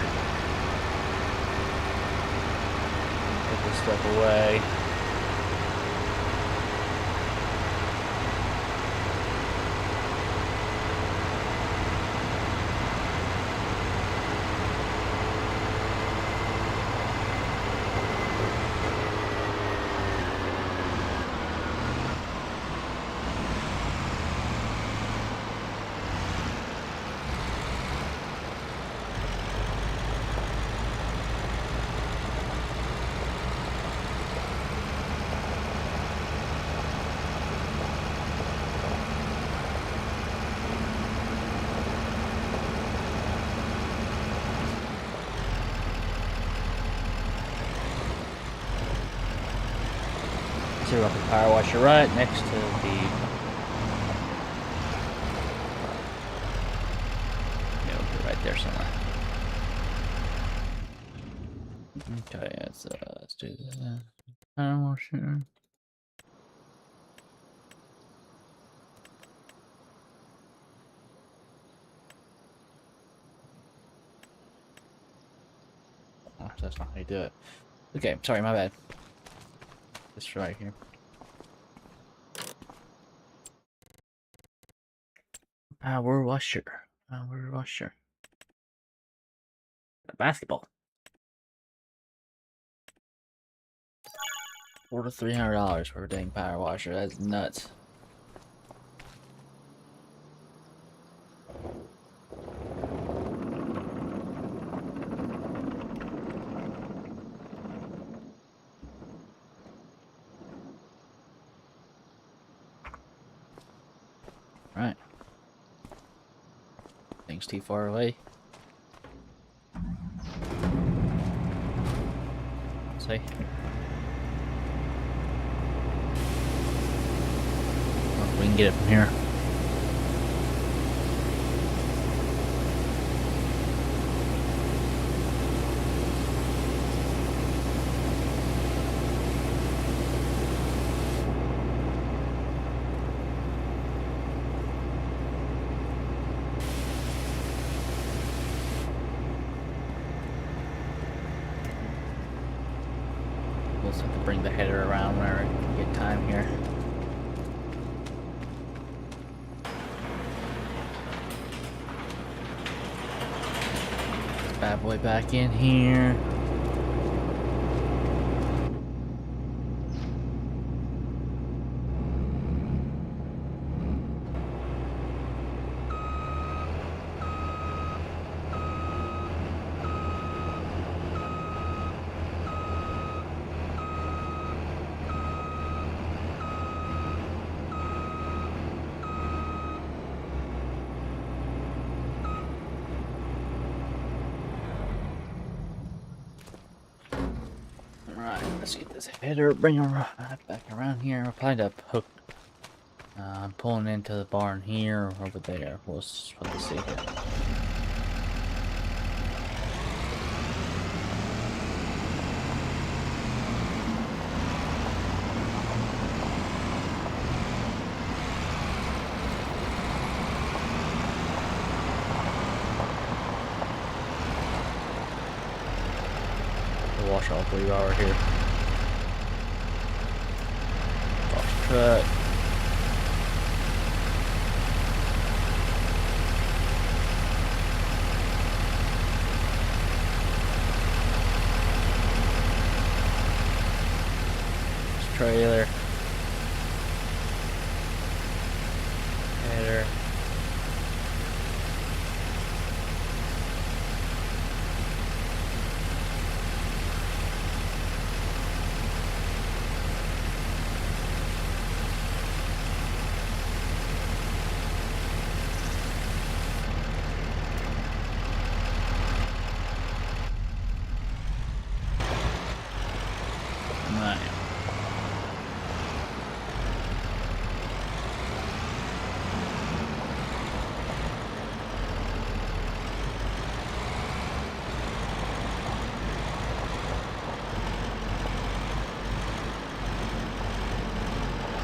Put this stuff away. Zero up the power washer right next to the right there somewhere. Okay, let's do the power washer. Oh, that's not how you do it. Okay, sorry, my bad. Just right here. Power washer. Power washer. A basketball. $400 to $300 for a dang power washer. That's nuts. Right. Things too far away. See? We can get it from here. We'll just have to bring the header around whenever we get time here. Bad boy back in here. Alright, let's get this header, bring her back around here. We'll probably end up hooked. I'm pulling into the barn here or over there. We'll see. wash off while you are here. Wash truck. Trailer. Header. Right.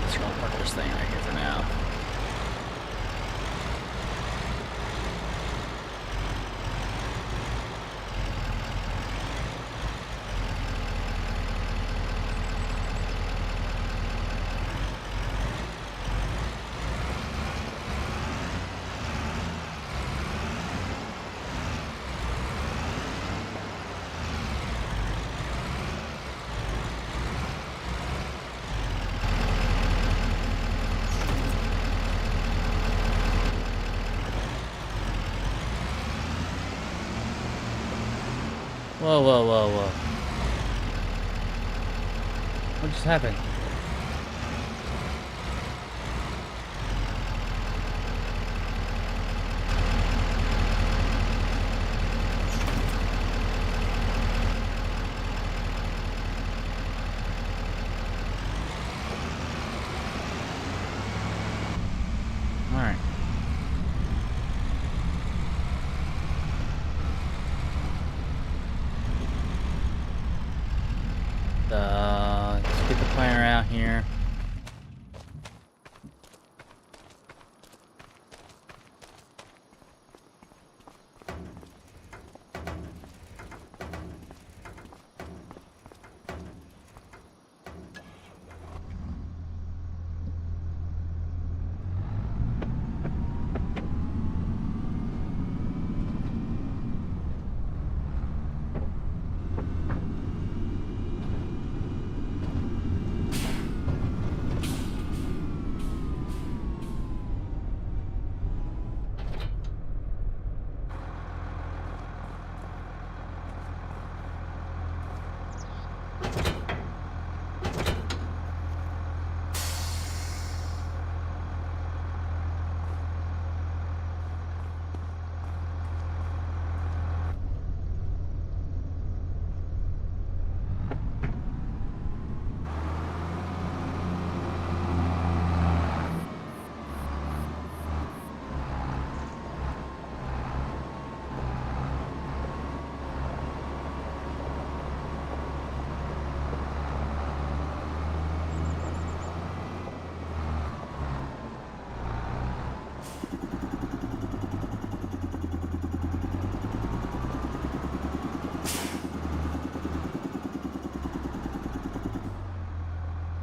Just gonna park this thing right here for now. Whoa, whoa, whoa, whoa. What just happened? Alright. Let's get the planter out here.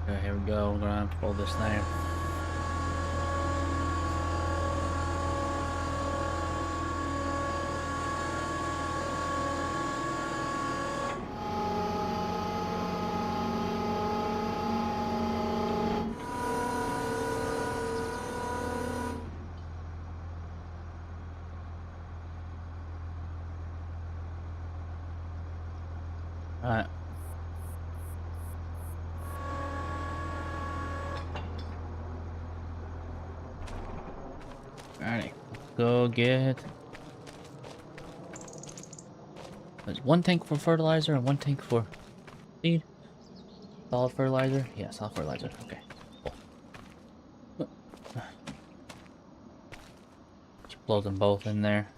Okay, here we go. We're gonna pull this thing. Alright. Alrighty. Go get... There's one tank for fertilizer and one tank for seed. Solid fertilizer? Yeah, solid fertilizer. Okay. Cool. Just blow them both in there.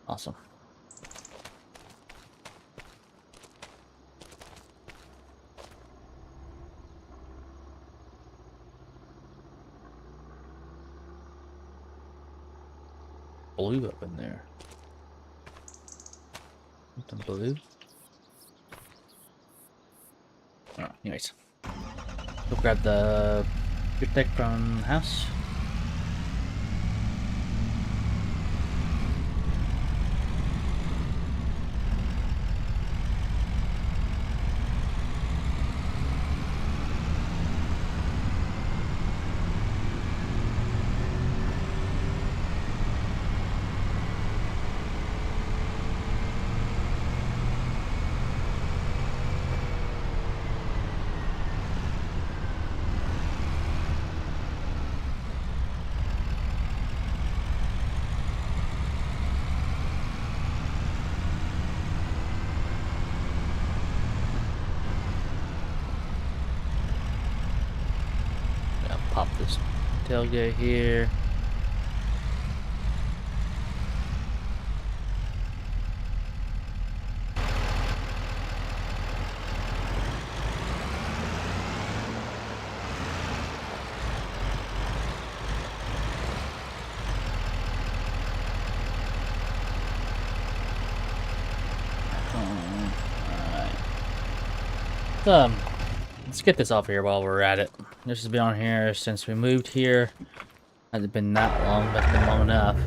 Awesome. Blue up in there. Something blue. Anyways, go grab the good deck from the house. Pop this tailgate here. Alright. Let's get this off here while we're at it. This has been on here since we moved here. Hasn't been that long, but it's been long enough.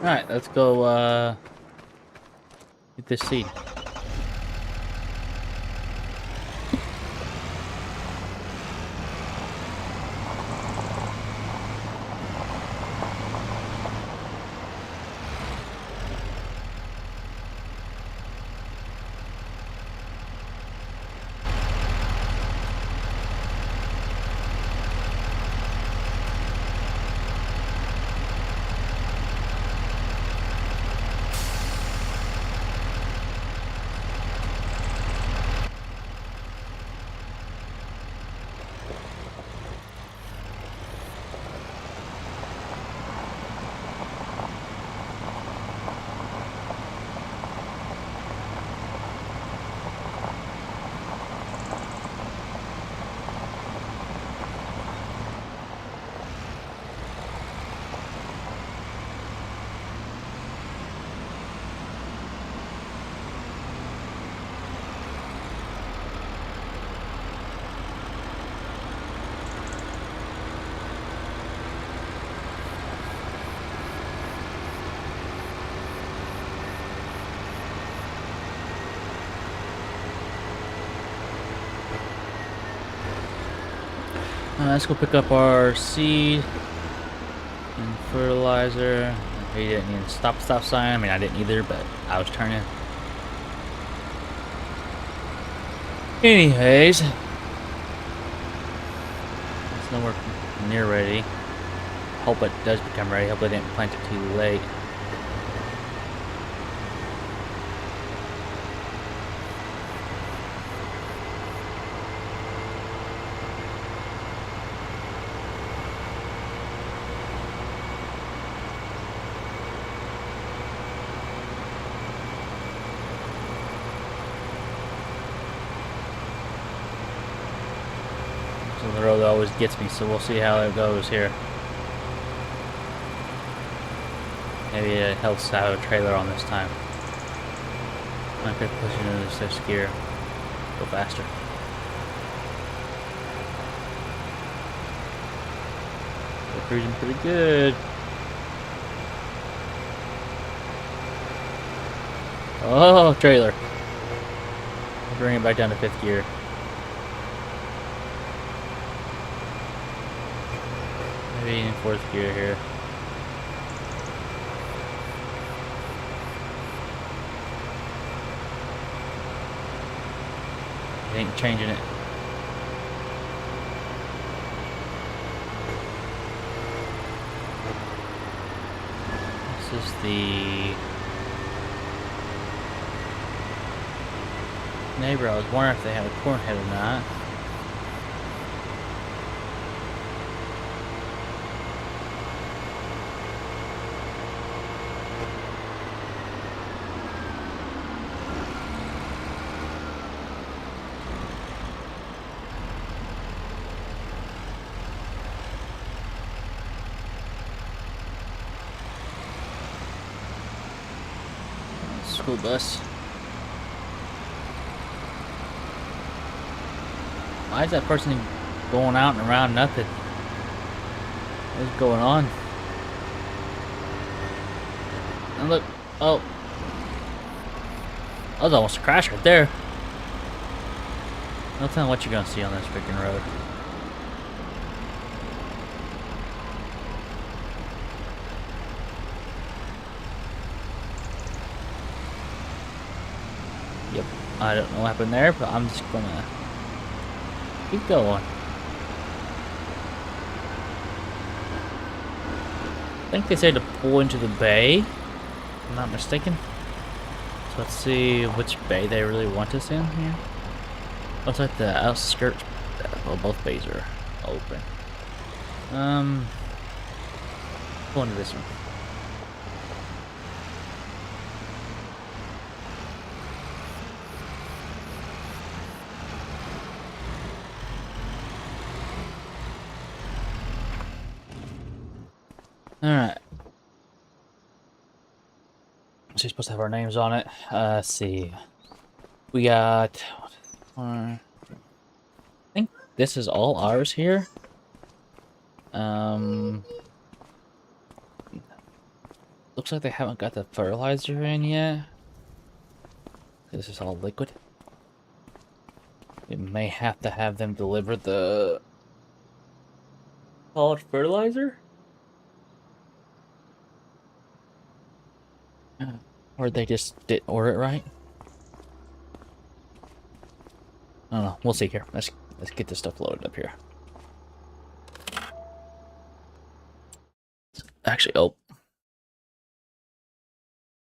Alright, let's go, get this seed. Let's go pick up our seed and fertilizer. He didn't need a stop sign. I mean, I didn't either, but I was turning. Anyways, it's nowhere near ready. Hope it does become ready. Hope I didn't plant it too late. So the road always gets me, so we'll see how it goes here. Maybe it helps to have a trailer on this time. I could push it into the sixth gear. Go faster. We're cruising pretty good. Oh, trailer. Bring it back down to fifth gear. Maybe in fourth gear here. Ain't changing it. This is the neighbor. I was wondering if they had a corn head or not. School bus. Why is that person going out and around nothing? What's going on? And look, oh. That was almost a crash right there. No telling what you're gonna see on this freaking road. Yep, I don't know what happened there, but I'm just gonna keep going. I think they said to pull into the bay, if I'm not mistaken. So let's see which bay they really want us in here. Looks like the outskirts. Well, both bays are open. Pull into this one. Alright. So you're supposed to have our names on it. Let's see. We got... I think this is all ours here. Looks Looks like they haven't got the fertilizer in yet. This is all liquid. We may have to have them deliver the solid fertilizer. Or they just didn't order it right. I don't know. We'll see here. Let's get this stuff loaded up here. Actually, oh.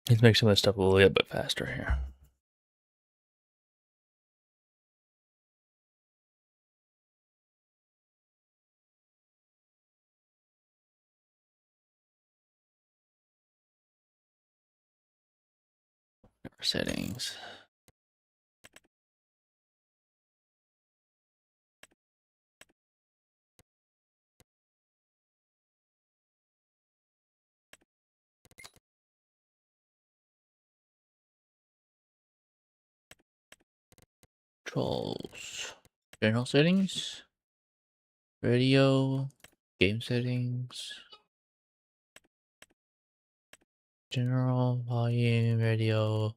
Let's make some of this stuff a little bit faster here. Settings. Controls. General settings. Radio. Game settings. General volume. Radio.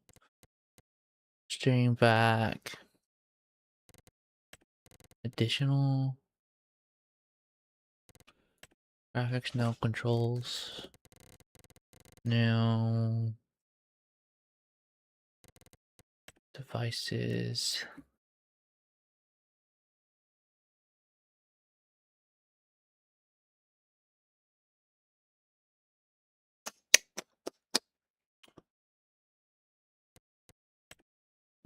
Stream back. Additional. Graphics, no controls. No. Devices.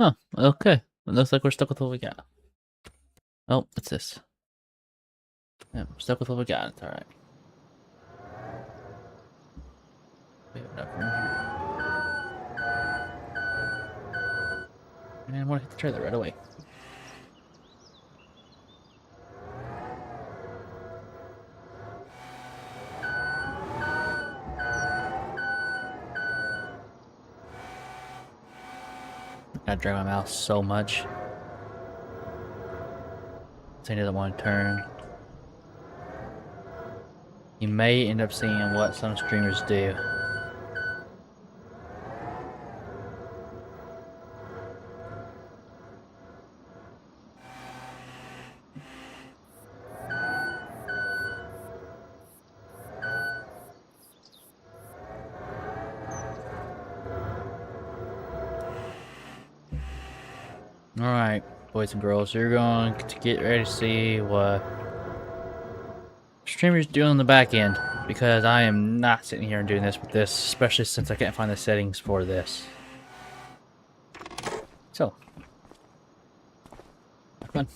Huh, okay. It looks like we're stuck with what we got. Oh, what's this? Yeah, we're stuck with what we got. It's alright. We have enough room here. And I want to hit the trailer right away. I drag my mouse so much. So he doesn't want to turn. You may end up seeing what some streamers do. Alright, boys and girls, you're going to get ready to see what streamers do on the back end, because I am not sitting here and doing this with this, especially since I can't find the settings for this. So, have fun.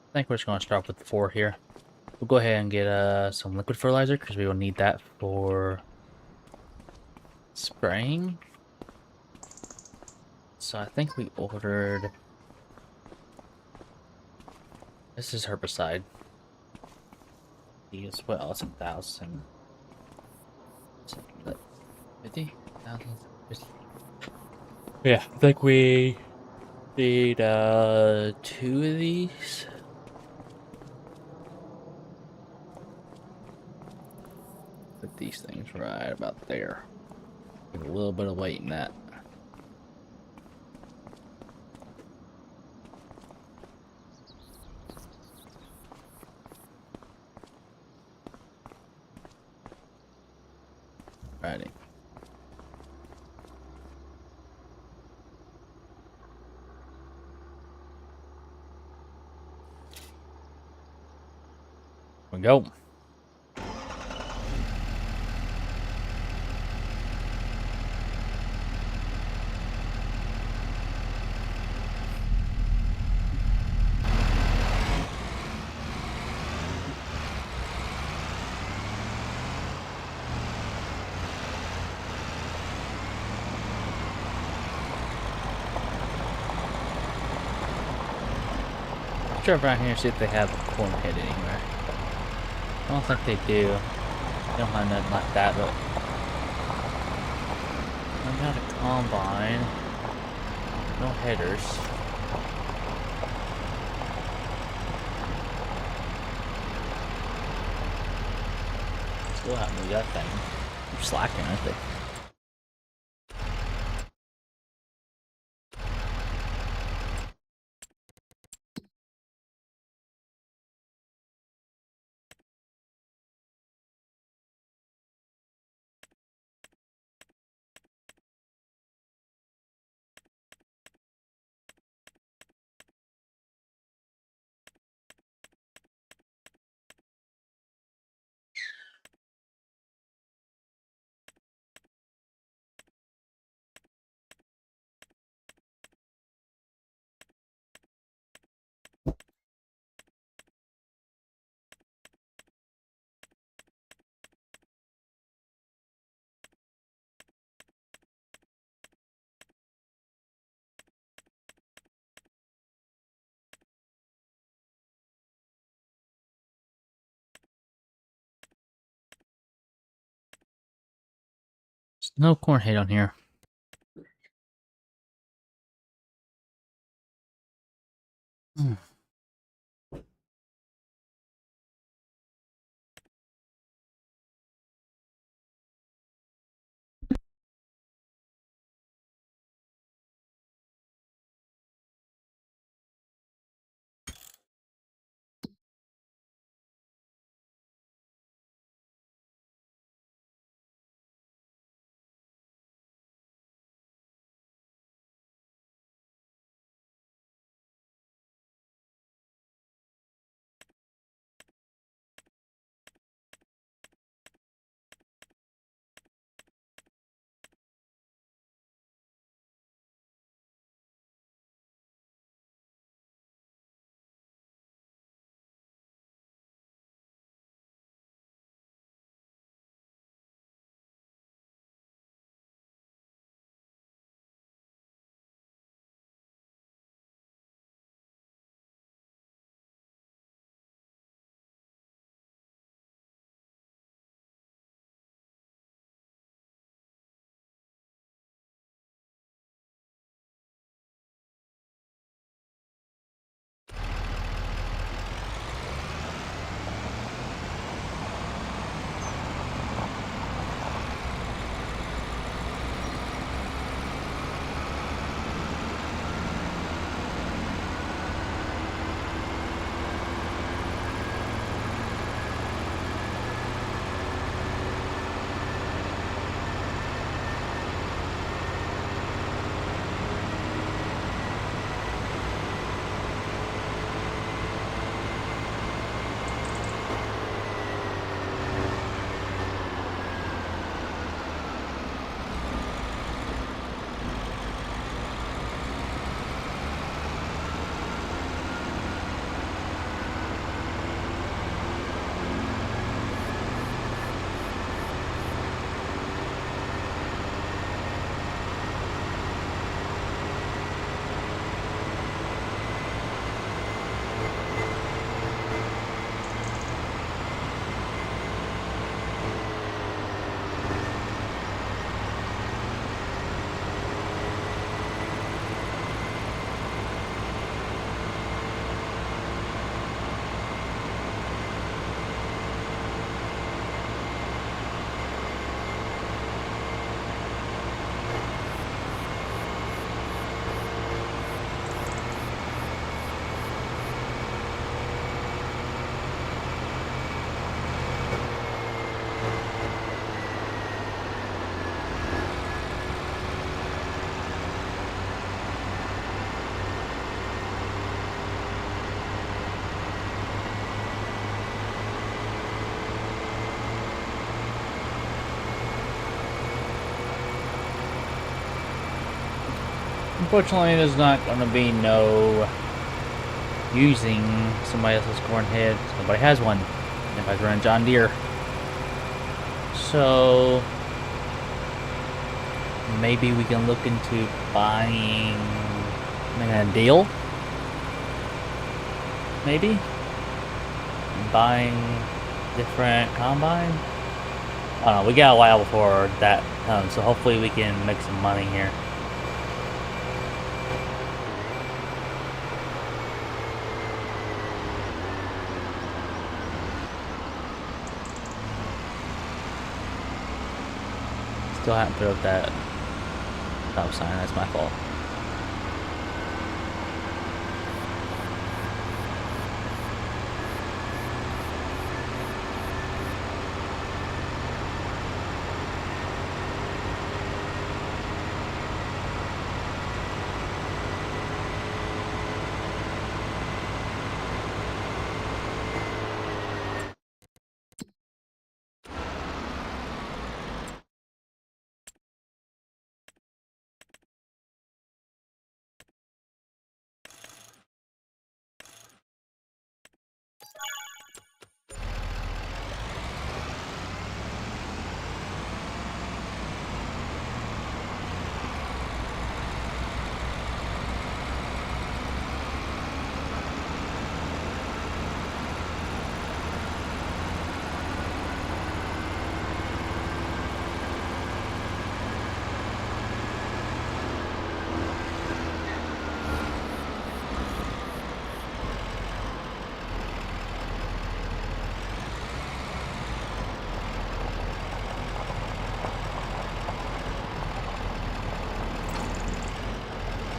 I think we're just going to start with the 4 here. We'll go ahead and get some liquid fertilizer, because we will need that for spraying. So I think we ordered... This is herbicide. As well, it's 1,000. 50,000. Yeah, I think we need 2 of these. Put these things right about there. Get a little bit of weight in that. Righty. We go. drive around here and see if they have a corn head anywhere. I don't think they do. They don't have nothing like that, but I got a combine. No headers. Still haven't moved that thing. They're slacking, aren't they? There's no corn head on here. Unfortunately, there's not going to be no using somebody else's corn head. Nobody has one. Everybody's running John Deere. So maybe we can look into buying a deal. maybe? Buying different combine? I don't know, we got a while before that comes, so hopefully we can make some money here. Still haven't put up that stop sign, that's my fault.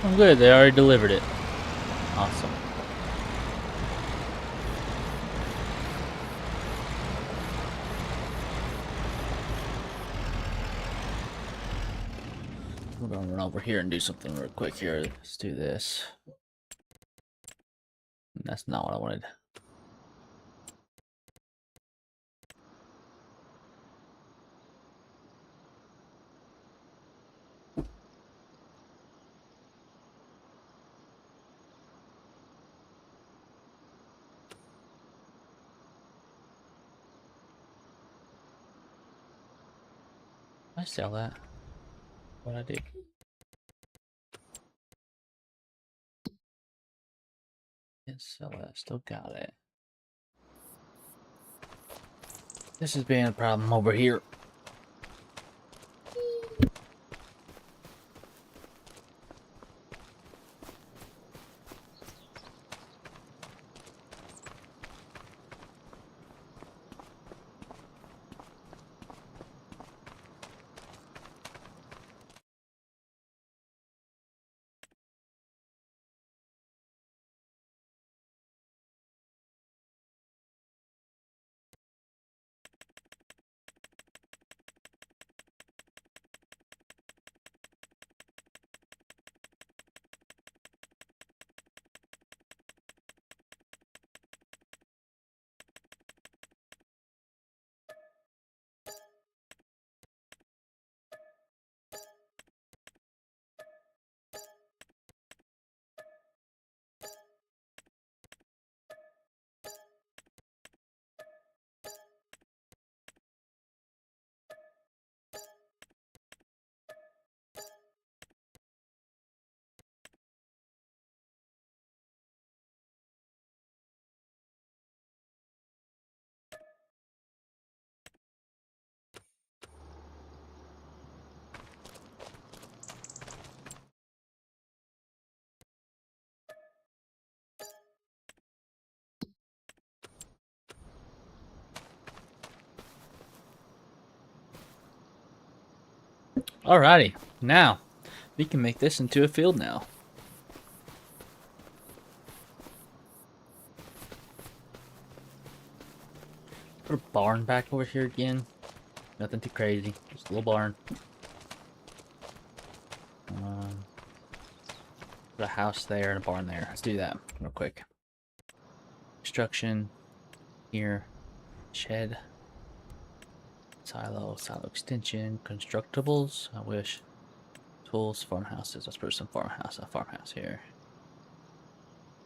Oh good, they already delivered it. Awesome. We're gonna run over here and do something real quick here. Let's do this. That's not what I wanted. I sell that. What I do? Can't sell that. Still got it. This is being a problem over here. Alrighty, now we can make this into a field now. Put a barn back over here again. Nothing too crazy, just a little barn. Put a house there and a barn there. Let's do that real quick. Construction here, shed, silo extension, constructibles. I wish. Tools, farmhouses. Let's put some farmhouse. A farmhouse here.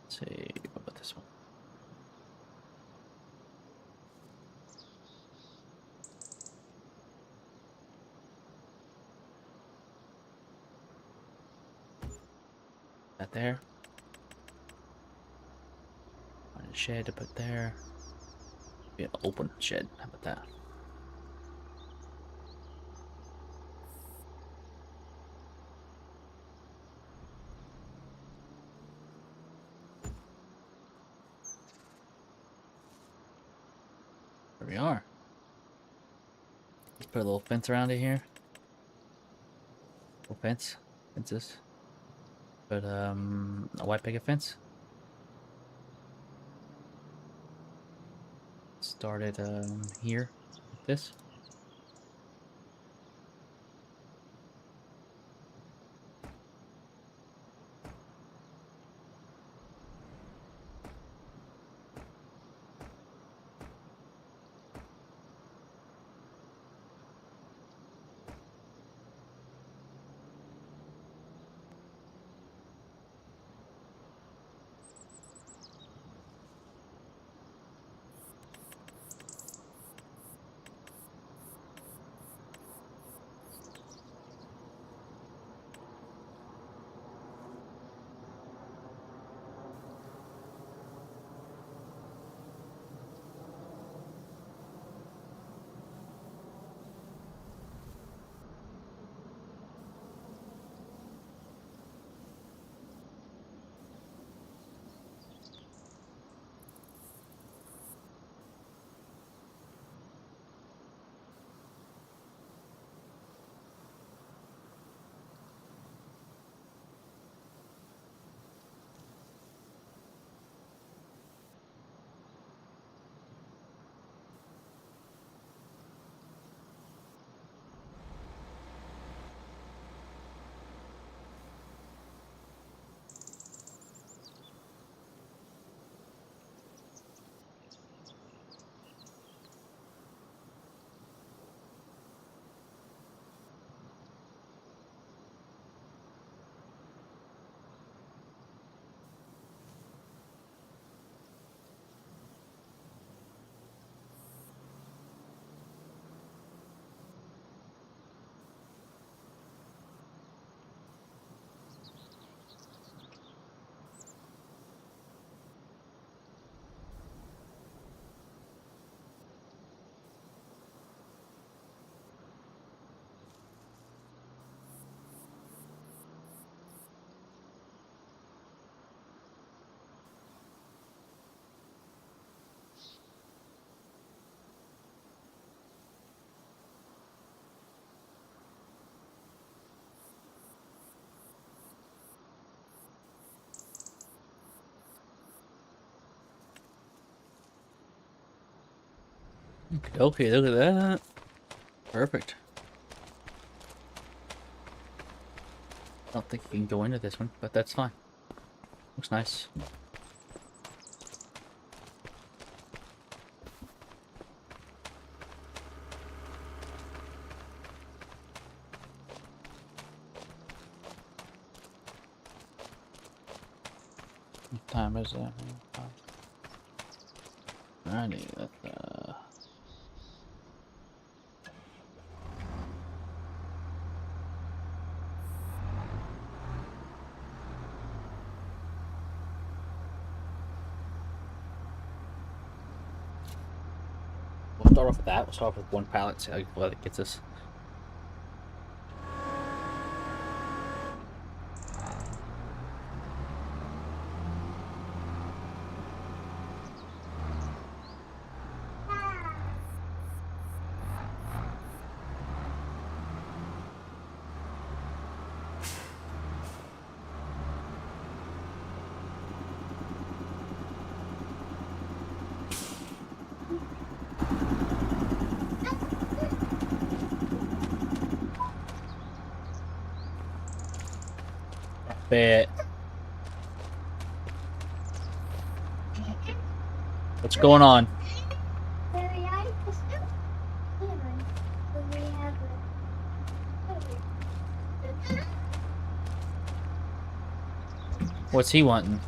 Let's see. What about this one? That there. a shed to put there. Be an open shed. How about that? There we are. Let's put a little fence around it here. Little fences. Put a white picket fence. Start it here, like this. Okay, look at that. Perfect. I don't think you can go into this one, but that's fine. Looks nice. What time is it? Alrighty, that's we'll start off with that. We'll start off with one pallet, see how well it gets us. Bet. What's going on? What's he wanting?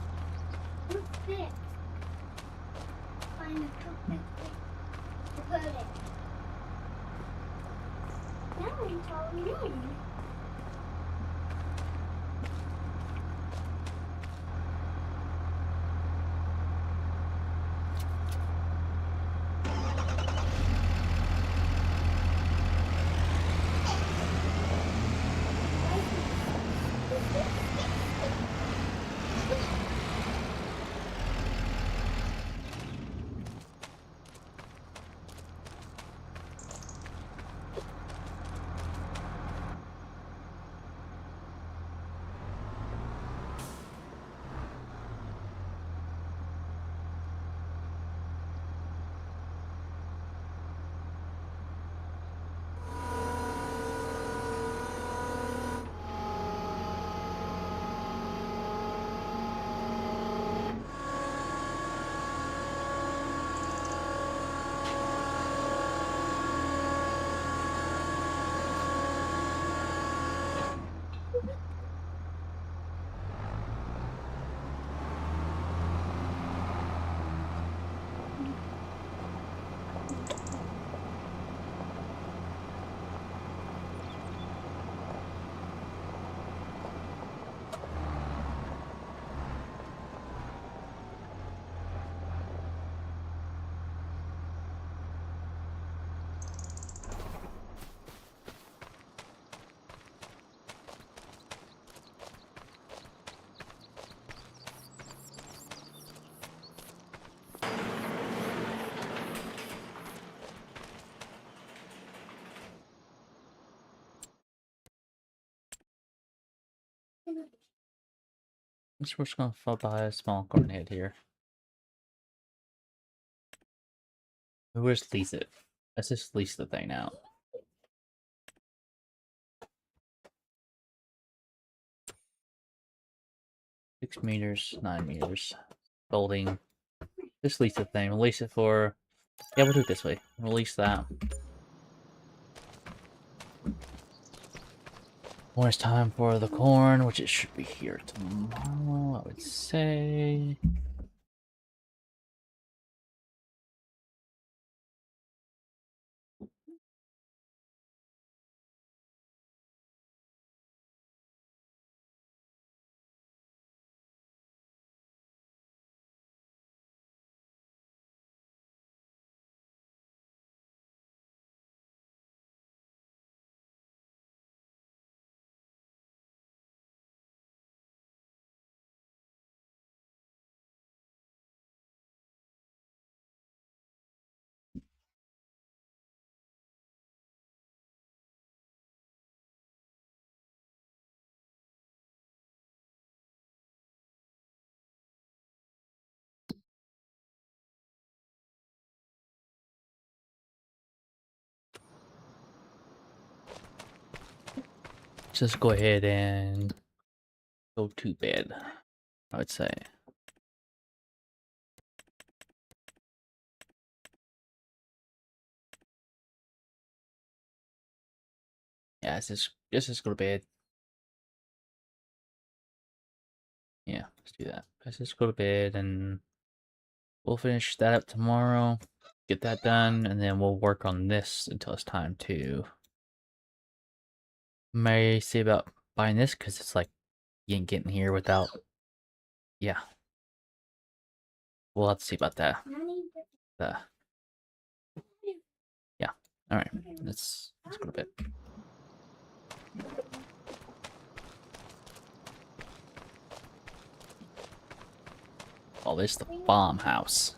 We're just gonna fall by a small corn head here. Where's lease it? Let's just lease the thing out. $6 meters, 9 meters. Folding. Just lease the thing. Release it for. Yeah, we'll do it this way. Release that. When it's time for the corn, which it should be here tomorrow, I would say. Just go ahead and go to bed, I would say. Yeah, let's just go to bed. Yeah, let's do that. Let's just go to bed and we'll finish that up tomorrow. Get that done, and then we'll work on this until it's time to. May see about buying this because it's like you ain't getting here without. Yeah, we'll have to see about that. Yeah. All right. Let's go to bed. Oh, this is the bomb house.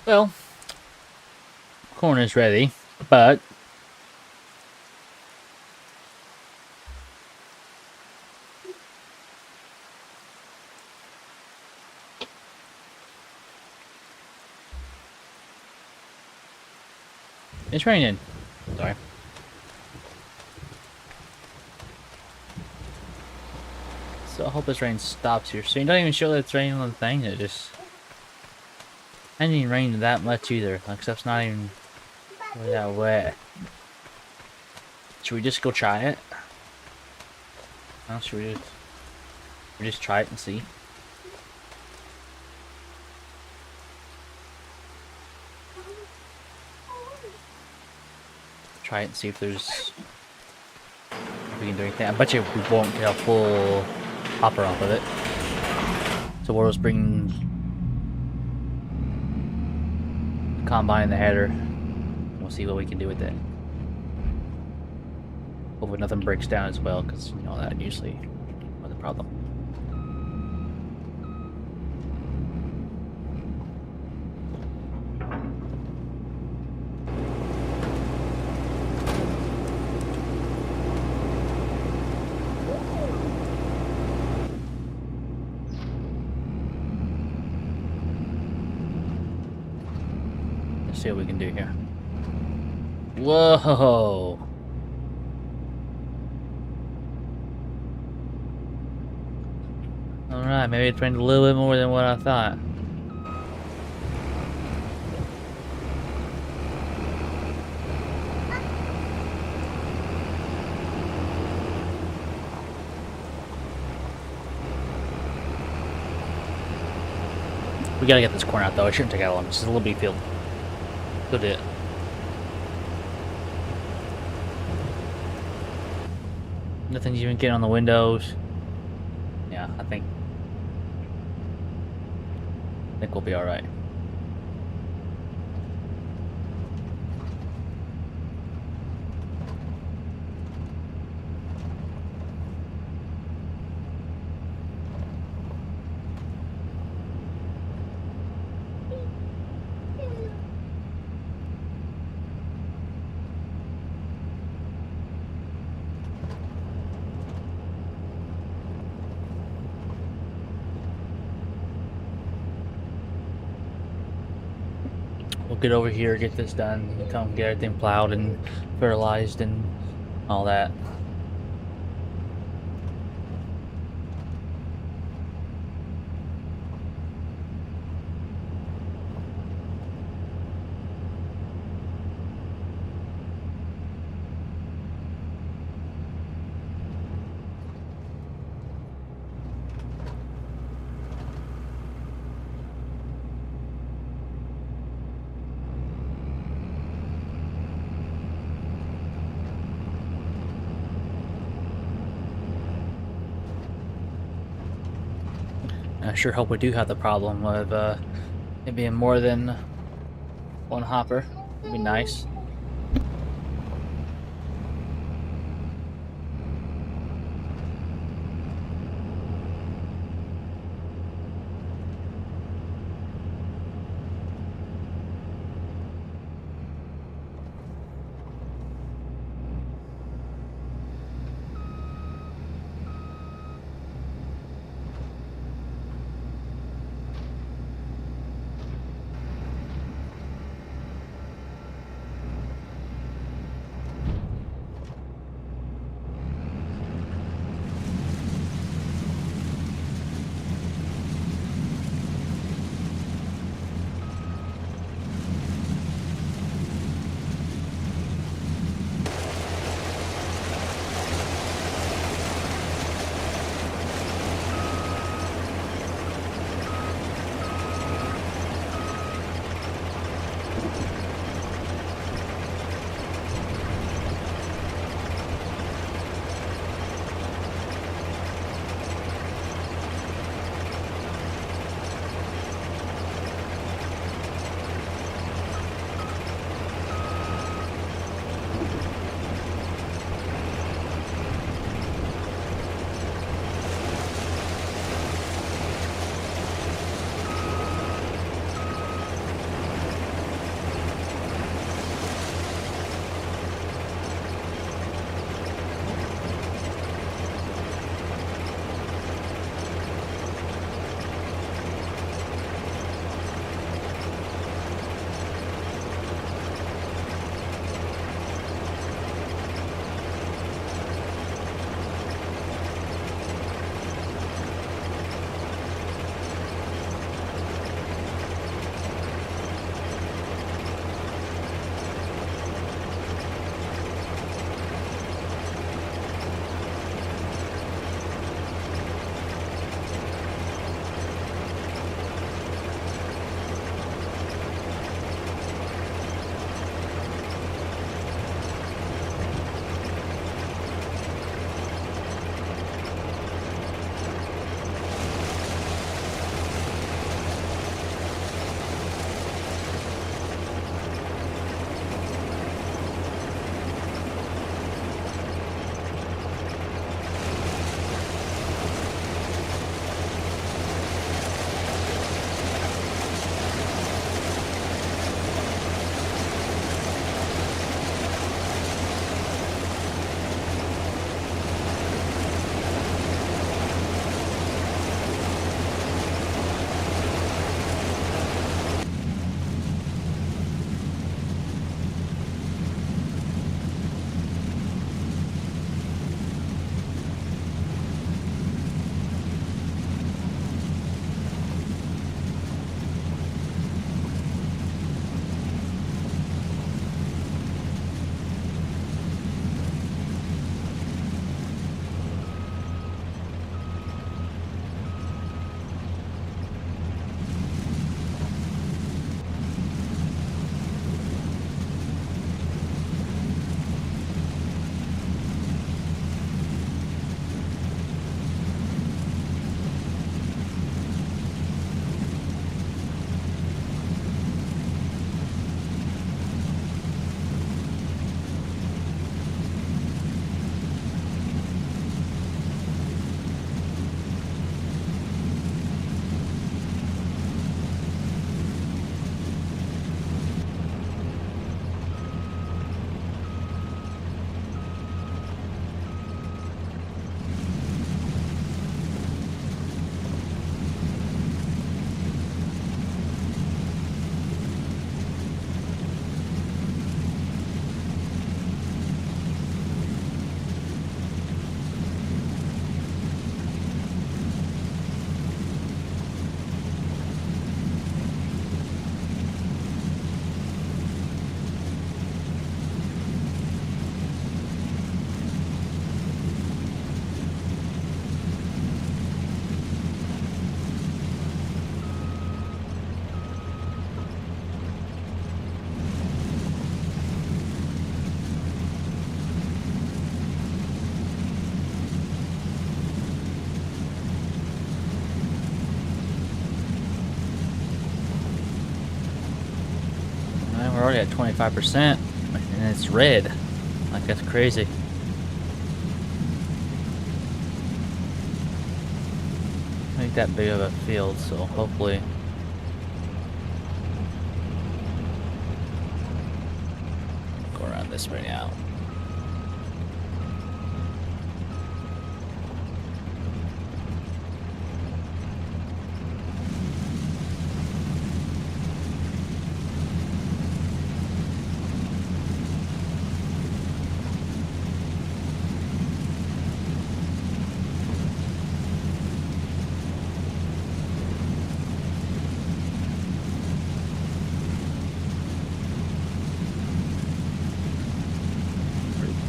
Well, corn is ready, but it's raining. Sorry. So I hope this rain stops here soon. Don't even show that it's raining on the thing. It just. I didn't even rain that much either. Like, stuff's not even really that wet. Should we just go try it? Should we just try it and see? Try it and see if there's. If we can do anything. I bet you we won't get a full hopper off of it. So we'll just bring the combine and the header. We'll see what we can do with it. Hopefully nothing breaks down as well, because you know that usually was a problem. Let's see what we can do here. Whoa! Alright, maybe it rained a little bit more than what I thought. We gotta get this corn out though. It shouldn't take that long. It's just a little beef field. So did it. Nothing's even getting on the windows. Yeah, I think we'll be all right. We'll get over here, get this done, come get everything plowed and fertilized and all that. I sure hope we do have the problem of it being more than one hopper. It'd be nice. already at 25%, and it's red. Like, that's crazy. Ain't that big of a field, so hopefully. Go around this way now.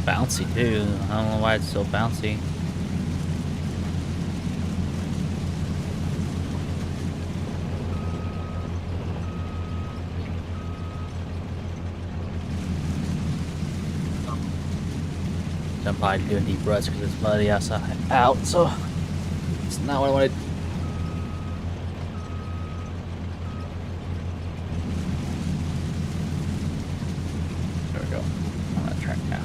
Bouncy too. I don't know why it's so bouncy. I'm probably doing deep ruts because it's muddy outside out, so it's not what I wanted. There we go. On that track now.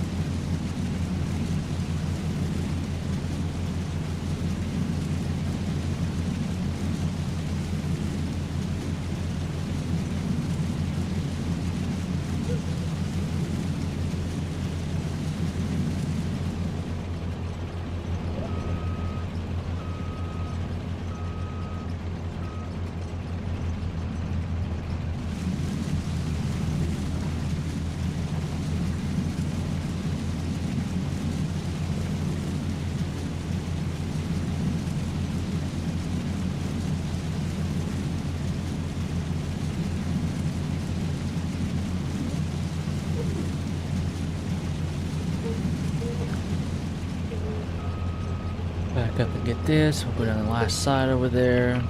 Back up and get this. We'll go down the last side over there.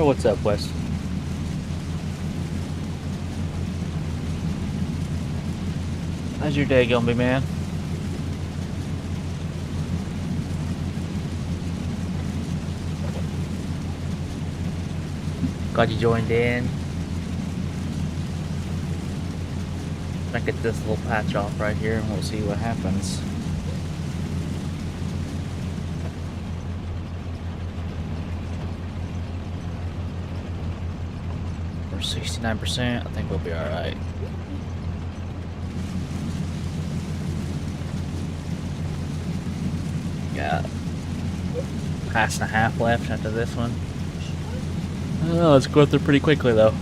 Hey, what's up, Wes? How's your day gonna be, man? Glad you joined in. I get this little patch off right here and we'll see what happens. We're 69%. I think we'll be alright. Got pass and a half left after this one. Oh, let's go through pretty quickly though.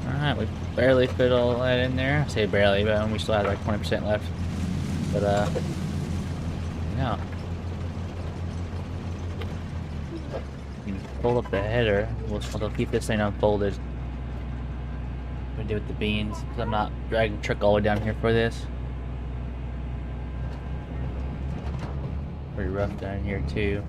Alright, we barely fit all that in there. I say barely, but we still have like 20% left. But yeah. Fold up the header. We'll keep this thing unfolded. What do with the beans? Because I'm not dragging the truck all the way down here for this. Pretty rough down here too.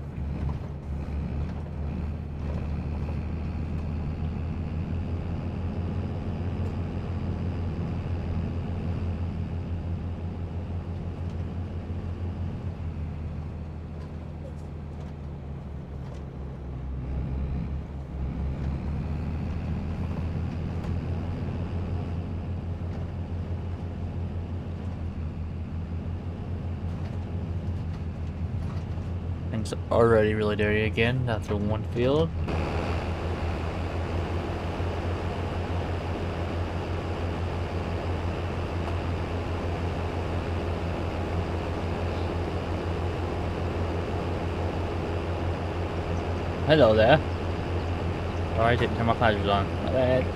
Things already really dirty again. That's the one field. Hello there. Sorry, I didn't turn my flashers on. My bad.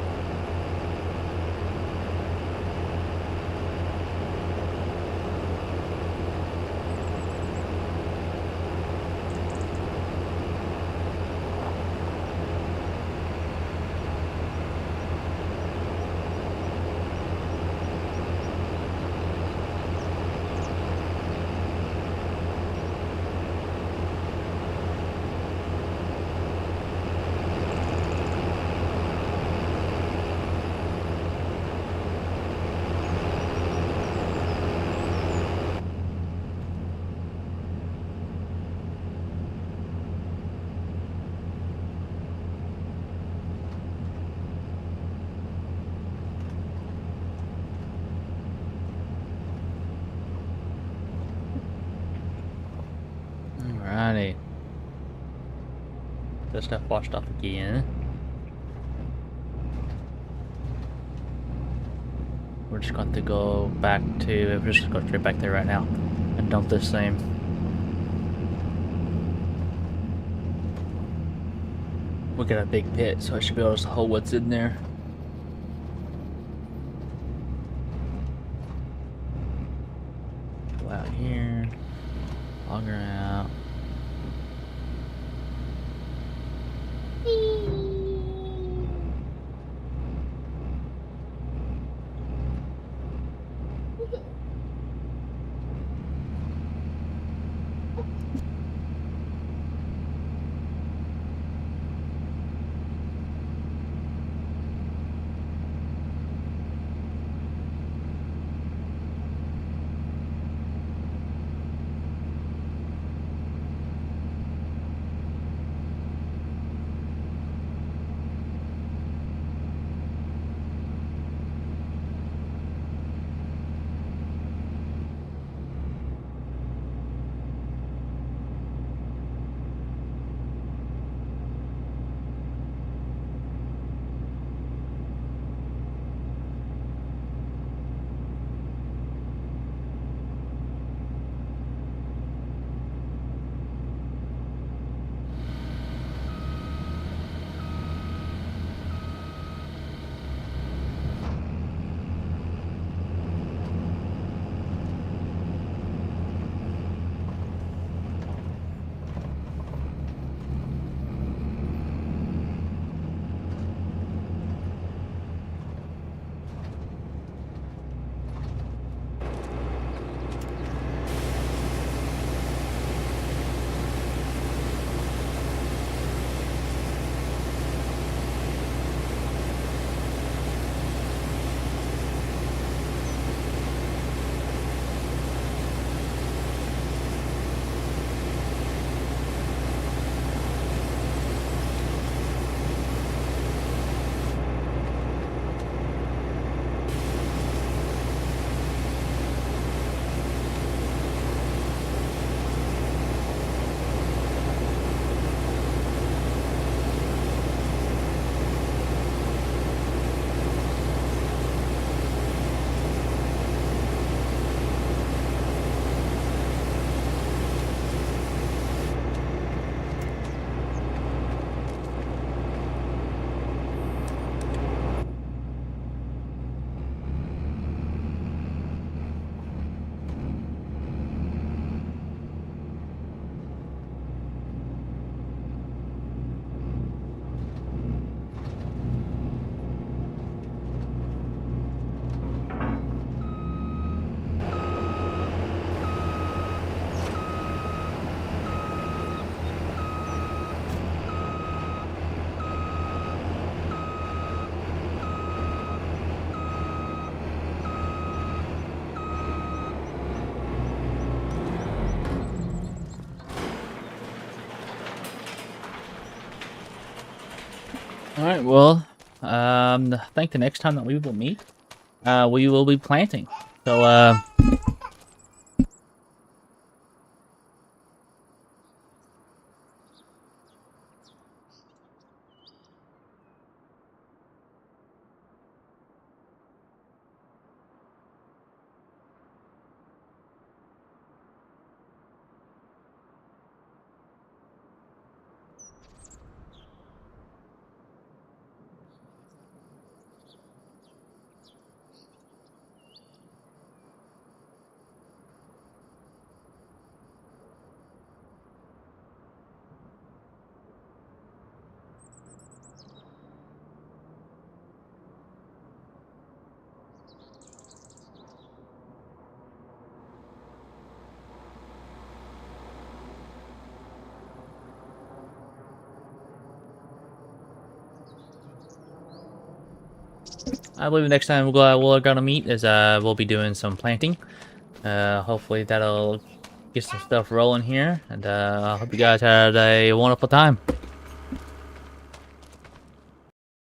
Alrighty. This stuff washed off again. We're just going to go back to, we're just going to go straight back there right now and dump this thing. We got a big pit, so I should be able to hold what's in there. Go out here. Log her out. Alright, well, I think the next time that we will meet, we will be planting. So, I believe the next time we're gonna meet is we'll be doing some planting. Hopefully that'll get some stuff rolling here, and I hope you guys had a wonderful time.